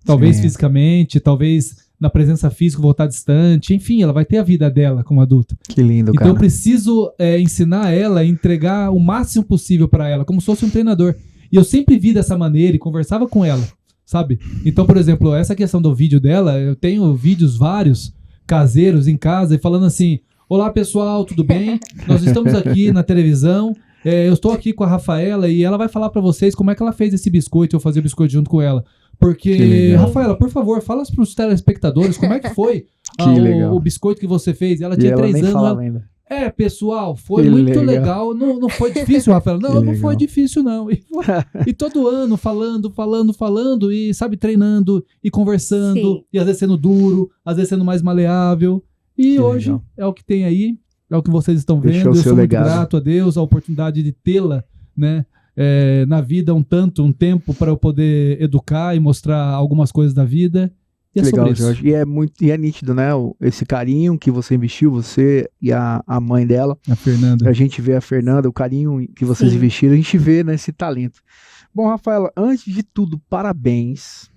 Talvez Sim. fisicamente, talvez na presença física eu vou estar distante. Enfim, ela vai ter a vida dela como adulta. Que lindo, Então cara. eu preciso ensinar ela, entregar o máximo possível para ela, como se fosse um treinador. E eu sempre vi dessa maneira e conversava com ela, sabe? Então, por exemplo, essa questão do vídeo dela, eu tenho vídeos vários caseiros em casa e falando assim: olá pessoal, tudo bem? Nós estamos aqui na televisão, eu estou aqui com a Rafaela e ela vai falar para vocês como é que ela fez esse biscoito, eu fazia o biscoito junto com ela. Que Porque, legal. Rafaela, por favor, fala para os telespectadores como é que foi Que legal. o biscoito que você fez. Ela E tinha ela 3 nem anos. falava ainda. Pessoal, foi Que muito legal. legal. Não foi difícil, Rafaela? Não, Que não foi legal. difícil, não. E todo ano falando, e sabe, treinando e conversando, Sim. e às vezes sendo duro, às vezes sendo mais maleável. E Que hoje legal. é o que tem aí, é o que vocês estão Deixou vendo. o Eu seu sou muito legado. grato a Deus, a oportunidade de tê-la, né? Na vida um tempo para eu poder educar e mostrar algumas coisas da vida. E é Legal, sobre isso. Jorge. E é nítido, né? Esse carinho que você investiu, você e a mãe dela. A Fernanda. A gente vê a Fernanda, o carinho que vocês Sim. investiram, a gente vê nesse talento. Bom, Rafaela, antes de tudo, parabéns.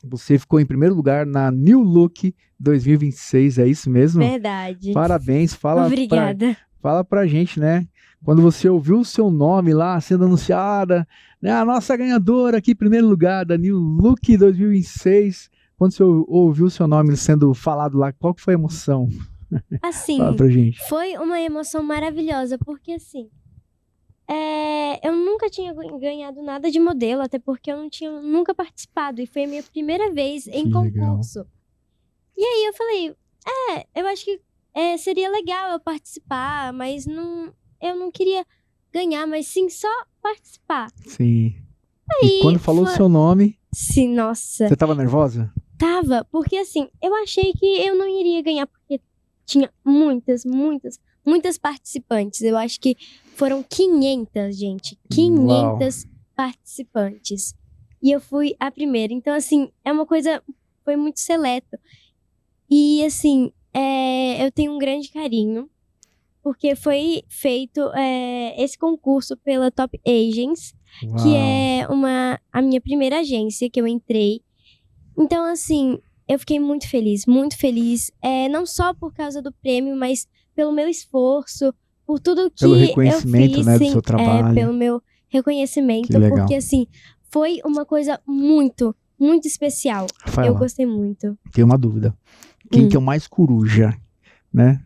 Você ficou em primeiro lugar na New Look 2026, é isso mesmo? Verdade. Parabéns. Obrigada. Fala pra gente, né? Quando você ouviu o seu nome lá sendo anunciada, né? A nossa ganhadora aqui, primeiro lugar da New Look 2026. Quando você ouviu o seu nome sendo falado lá, qual que foi a emoção? Assim, Fala pra gente. foi uma emoção maravilhosa, porque assim, eu nunca tinha ganhado nada de modelo, até porque eu não tinha nunca participado, e foi a minha primeira vez em Que concurso. E aí eu falei, eu acho que seria legal eu participar, mas eu não queria ganhar, mas sim só participar. Sim. Aí E quando falou o foi- seu nome, Sim, nossa. você tava nervosa? Tava, porque assim, eu achei que eu não iria ganhar, porque tinha muitas participantes. Eu acho que foram 500, gente. 500 participantes. E eu fui a primeira. Então, assim, foi muito seleto. E, assim, eu tenho um grande carinho, porque foi feito esse concurso pela Top Agents, que é a minha primeira agência que eu entrei. Então, assim, eu fiquei muito feliz, não só por causa do prêmio, mas pelo meu esforço, por tudo que Pelo reconhecimento, eu fiz, né, do sim, seu trabalho. pelo meu reconhecimento, Que legal. porque, assim, foi uma coisa muito, muito especial. Rafaela, Eu gostei muito. tenho uma dúvida. Quem que é o mais coruja, né?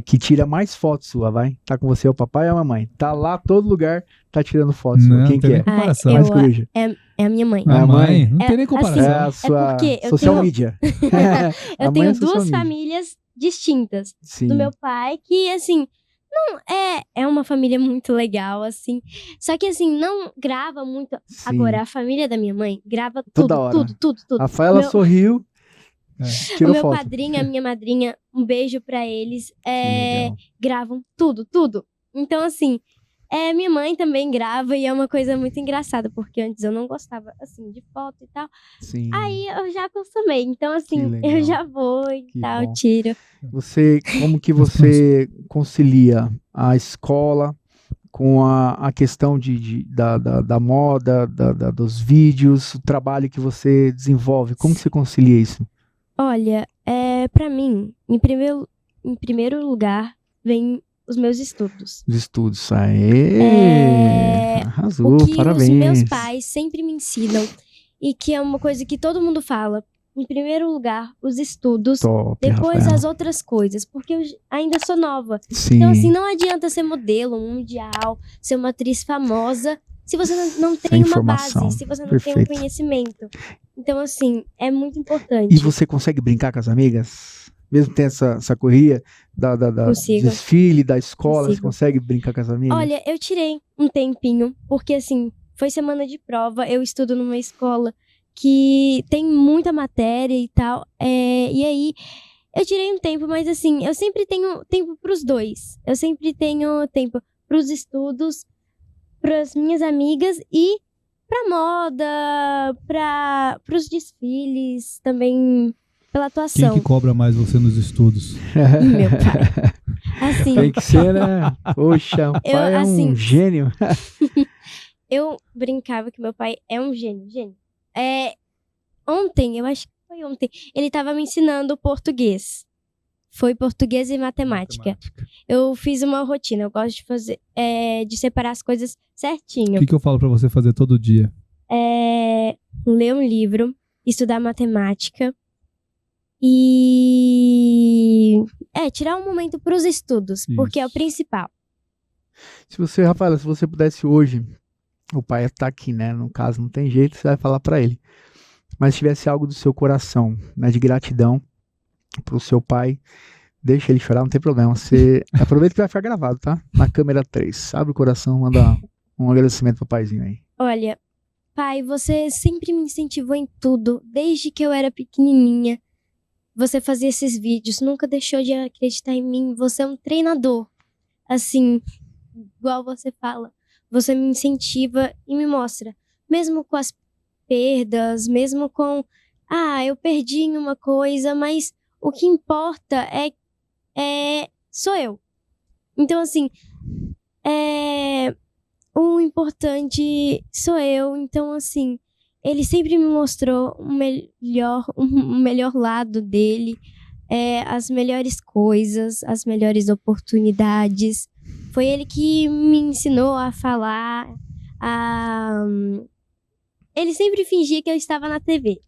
Que tira mais fotos sua, vai? Tá com você o papai e a mamãe. Tá lá todo lugar, tá tirando fotos sua. Não Quem que tem é? nem comparação. Ai, Mais coruja. É a minha mãe. Ah, A mãe? mãe? Não tem nem comparação. É a sua porque eu social tenho- media. Eu A mãe tenho é social duas media. famílias distintas. Sim. Do meu pai, que, assim, não é uma família muito legal, assim. Só que, assim, não grava muito. Sim. Agora, a família da minha mãe grava Toda tudo, hora. tudo. Rafaela Meu- sorriu, É. tirou O meu foto. padrinho, a minha madrinha, um beijo pra eles. Que legal. Gravam tudo. Então, assim, minha mãe também grava e é uma coisa muito engraçada, porque antes eu não gostava, assim, de foto e tal. Sim. Aí eu já acostumei. Então, assim, legal. eu já vou e Que tal, bom. tiro. Como que você concilia a escola com a questão da moda, dos vídeos, o trabalho que você desenvolve? Como que você concilia isso? Olha, pra mim, em primeiro lugar, vem os meus estudos. Os estudos. Aê! Arrasou, O que parabéns. os meus pais sempre me ensinam, e que é uma coisa que todo mundo fala. Em primeiro lugar, os estudos, Top, depois Rafaela. as outras coisas, porque eu ainda sou nova. Sim. Então, assim, não adianta ser modelo mundial, ser uma atriz famosa, se você não tem uma informação. base, se você não tem Perfeito. um conhecimento. Então, assim, é muito importante. E você consegue brincar com as amigas? Mesmo tendo essa correria do Consigo. desfile, da escola, você Consigo. consegue brincar com as amigas? Olha, eu tirei um tempinho, porque assim, foi semana de prova, eu estudo numa escola que tem muita matéria e tal, e aí eu tirei um tempo, mas assim, eu sempre tenho tempo pros dois. Eu sempre tenho tempo pros estudos, pras minhas amigas e pra moda, pros desfiles, também pela Quem atuação. que cobra mais você nos estudos? Meu pai. Assim, Tem que ser, né? Poxa, o pai é um gênio. eu brincava que meu pai é um gênio. Ontem, eu acho que foi ontem, ele tava me ensinando português. Foi português e matemática. Eu fiz uma rotina, eu gosto de fazer, de separar as coisas certinho. O que eu falo pra você fazer todo dia? Ler um livro, estudar matemática e tirar um momento pros estudos, porque é o principal. Se você, Rafaela, se você pudesse hoje, o pai tá aqui, né? No caso, não tem jeito, você vai falar pra ele. Mas se tivesse algo do seu coração, né, de gratidão pro seu pai, deixa ele chorar, não tem problema. Você aproveita que vai ficar gravado, tá? Na câmera 3. Abre o coração, manda um agradecimento pro paizinho aí. Olha, pai, você sempre me incentivou em tudo, desde que eu era pequenininha. Você fazia esses vídeos, nunca deixou de acreditar em mim. Você é um treinador. Assim, igual você fala, você me incentiva e me mostra. Mesmo com as perdas, mesmo com... eu perdi em uma coisa, mas o que importa sou eu. Então, assim, o importante sou eu. Então, assim, ele sempre me mostrou o melhor lado dele, as melhores coisas, as melhores oportunidades. Foi ele que me ensinou a falar, Ele sempre fingia que eu estava na TV.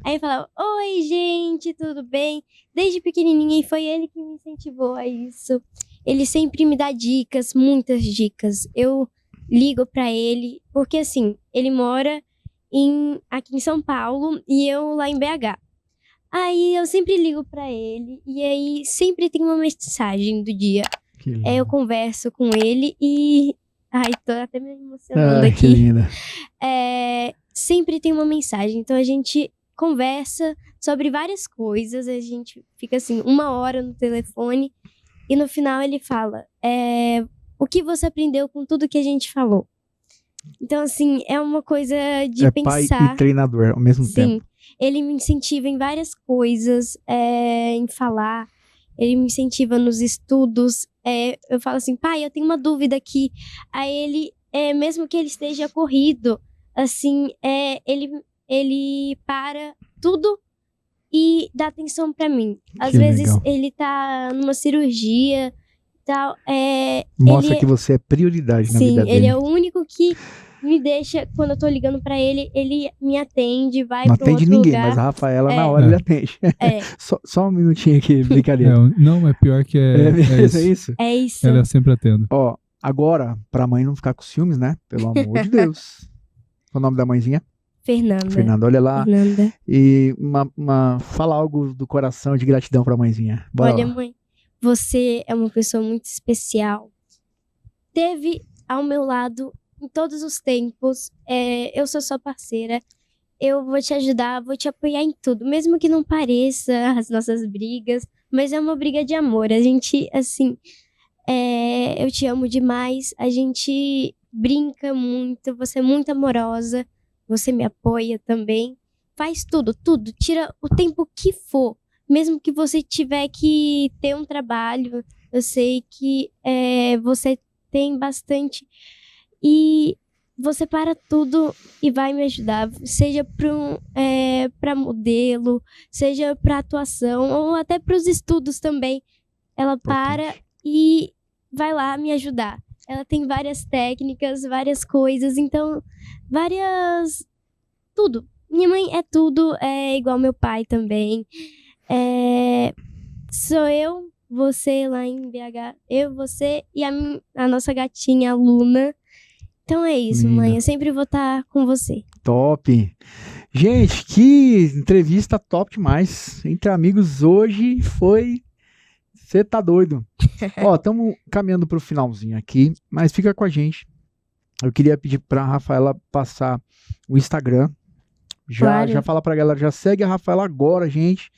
Aí eu falava, oi gente, tudo bem? Desde pequenininha, e foi ele que me incentivou a isso. Ele sempre me dá dicas, muitas dicas. Eu ligo pra ele, porque assim, ele mora aqui em São Paulo e eu lá em BH. Aí eu sempre ligo pra ele e aí sempre tem uma mensagem do dia. Eu converso com ele e... Ai, tô até me emocionando aqui. Que linda. Sempre tem uma mensagem, então a gente conversa sobre várias coisas, a gente fica assim, 1 hora no telefone e no final ele fala, o que você aprendeu com tudo que a gente falou? Então assim, é uma coisa de pensar. Pai e treinador ao mesmo tempo. Sim, ele me incentiva em várias coisas, em falar, ele me incentiva nos estudos, eu falo assim, pai, eu tenho uma dúvida aqui, aí ele, mesmo que ele esteja corrido, assim, ele para tudo e dá atenção pra mim. Às vezes legal. ele tá numa cirurgia e tal. Mostra que você é prioridade na vida dele. Sim, ele é o único que me deixa, quando eu tô ligando pra ele, ele me atende, vai não pra um atende outro ninguém, lugar. mas a Rafaela na hora ele atende. Só um minutinho aqui, brincadeira. Não, é pior que é isso. É isso. Ela sempre atende. Ó, agora, pra mãe não ficar com ciúmes, né? Pelo amor de Deus. Qual o nome da mãezinha? Fernanda, olha lá. Fernanda. E fala algo do coração de gratidão pra mãezinha. Bora Olha, lá. mãe, você é uma pessoa muito especial. Teve ao meu lado em todos os tempos. Eu sou sua parceira. Eu vou te ajudar, vou te apoiar em tudo. Mesmo que não pareça as nossas brigas, mas é uma briga de amor. A gente, assim, eu te amo demais. A gente brinca muito, você é muito amorosa. Você me apoia também. Faz tudo. Tira o tempo que for. Mesmo que você tiver que ter um trabalho. Eu sei que você tem bastante. E você para tudo e vai me ajudar. Seja para modelo, seja para atuação, ou até para os estudos também. Ela para e vai lá me ajudar. Ela tem várias técnicas, várias coisas, então, tudo. Minha mãe é tudo, igual meu pai também. Sou eu, você lá em BH, eu, você e a nossa gatinha, a Luna. Então é isso, Linda. mãe, eu sempre vou estar com você. Top. Gente, que entrevista top demais. Entre amigos hoje foi... Você tá doido. Ó, estamos caminhando pro finalzinho aqui, mas fica com a gente. eu queria pedir pra Rafaela passar o Instagram. Claro. Já fala pra galera, já segue a Rafaela agora, gente.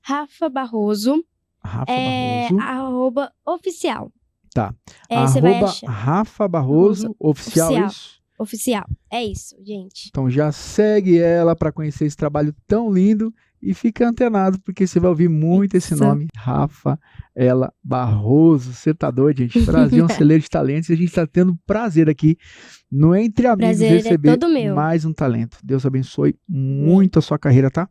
Rafa Barroso, Rafa Barroso. arroba oficial. Tá. Você vai achar. Rafa Barroso, oficial, Oficial. isso? Oficial. É isso, gente. Então já segue ela para conhecer esse trabalho tão lindo e fica antenado, porque você vai ouvir muito esse Isso. nome, Rafaela Barroso. Você tá doido, gente? Brasil é um celeiro de talentos e a gente tá tendo prazer aqui no Entre Amigos Prazer é receber todo meu. mais um talento. Deus abençoe muito a sua carreira, tá?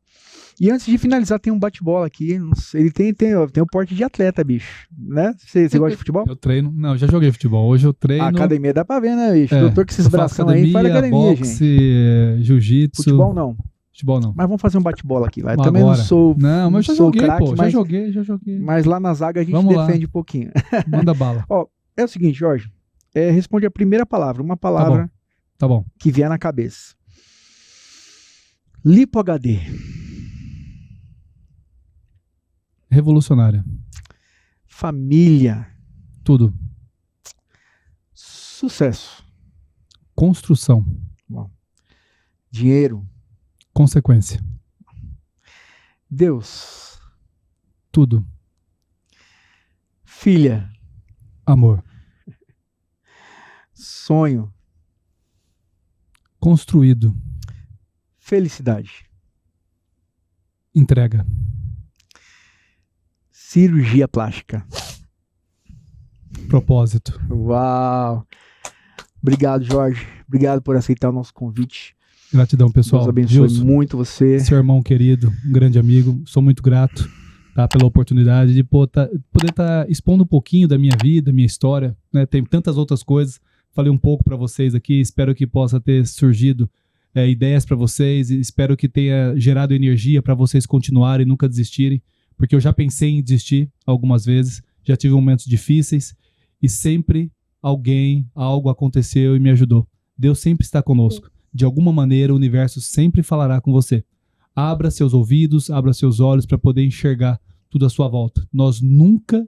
E antes de finalizar, tem um bate-bola aqui. Não sei, ele tem o porte de atleta, bicho. Né? Você gosta de futebol? Eu treino. Não, eu já joguei futebol. Hoje eu treino. A academia dá pra ver, né, bicho? É, Doutor com esses eu faço bração aí, faz academia, boxe, gente. jiu-jitsu. Futebol não. Futebol não. Mas vamos fazer um bate-bola aqui, vai. Agora. Também não sou. Não, mas eu já sou joguei, craque, pô. mas, Já joguei. mas lá na zaga a gente Vamos lá. defende um pouquinho. Manda bala. É o seguinte, Jorge. Responde a primeira palavra. Uma palavra Tá bom. que vier na cabeça. Lipo HD. Revolucionária. Família. Tudo. Sucesso. Construção. Dinheiro. Consequência. Deus. Tudo. Filha. Amor. Sonho. Construído. Felicidade. Entrega. Cirurgia plástica. Propósito. Uau! Obrigado, Jorge. Obrigado por aceitar o nosso convite. Gratidão, pessoal. Deus abençoe Gilson, muito você. seu irmão querido, um grande amigo. Sou muito grato, tá, pela oportunidade de poder estar expondo um pouquinho da minha vida, minha história, né? Tem tantas outras coisas. Falei um pouco para vocês aqui. Espero que possa ter surgido ideias para vocês. Espero que tenha gerado energia para vocês continuarem e nunca desistirem. Porque eu já pensei em desistir algumas vezes. Já tive momentos difíceis. E sempre algo aconteceu e me ajudou. Deus sempre está conosco. De alguma maneira, o universo sempre falará com você. Abra seus ouvidos, abra seus olhos para poder enxergar tudo à sua volta. Nós nunca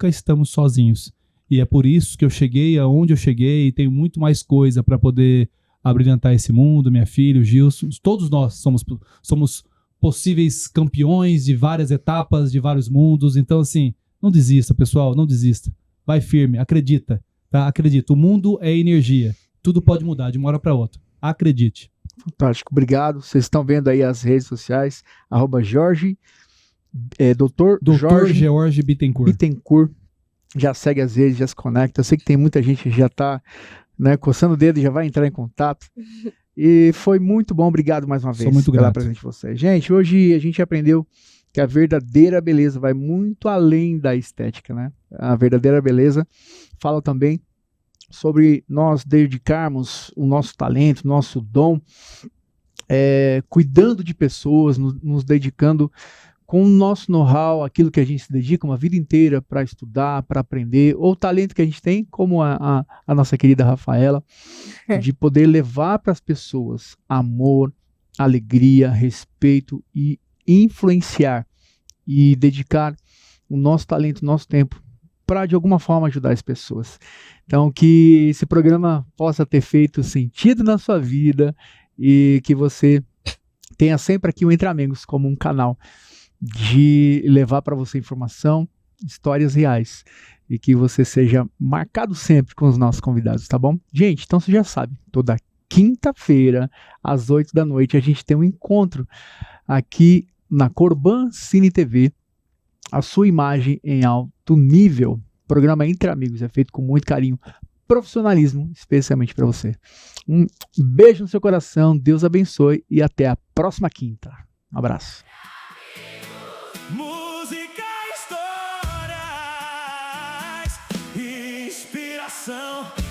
estamos sozinhos. E é por isso que eu cheguei aonde eu cheguei e tenho muito mais coisa para poder abrilhantar esse mundo, minha filha, o Gilson. Todos nós somos possíveis campeões de várias etapas, de vários mundos. Então, assim, não desista, pessoal, não desista. Vai firme, acredita, tá? Acredita. O mundo é energia. Tudo pode mudar de uma hora para outra. Acredite. Fantástico, obrigado. Vocês estão vendo aí as redes sociais, @Jorge, Dr. George Bittencourt. Já segue as redes, já se conecta. Eu sei que tem muita gente que já está, né, coçando o dedo e já vai entrar em contato. E foi muito bom, obrigado mais uma vez. Sou muito pela grato. presença de vocês. Gente, hoje a gente aprendeu que a verdadeira beleza vai muito além da estética, né? A verdadeira beleza fala também sobre nós dedicarmos o nosso talento, o nosso dom, cuidando de pessoas, nos dedicando com o nosso know-how, aquilo que a gente se dedica uma vida inteira para estudar, para aprender, ou o talento que a gente tem, como a nossa querida Rafaela, de poder levar para as pessoas amor, alegria, respeito e influenciar e dedicar o nosso talento, o nosso tempo para de alguma forma ajudar as pessoas. Então que esse programa possa ter feito sentido na sua vida e que você tenha sempre aqui o Entre Amigos como um canal de levar para você informação, histórias reais e que você seja marcado sempre com os nossos convidados, tá bom? Gente, então você já sabe, toda quinta-feira às 8 da noite a gente tem um encontro aqui na Corban Cine TV, a sua imagem em alto nível. O programa Entre Amigos é feito com muito carinho, profissionalismo, especialmente para você. Um beijo no seu coração, Deus abençoe e até a próxima quinta. Um abraço. Música, histórias, inspiração.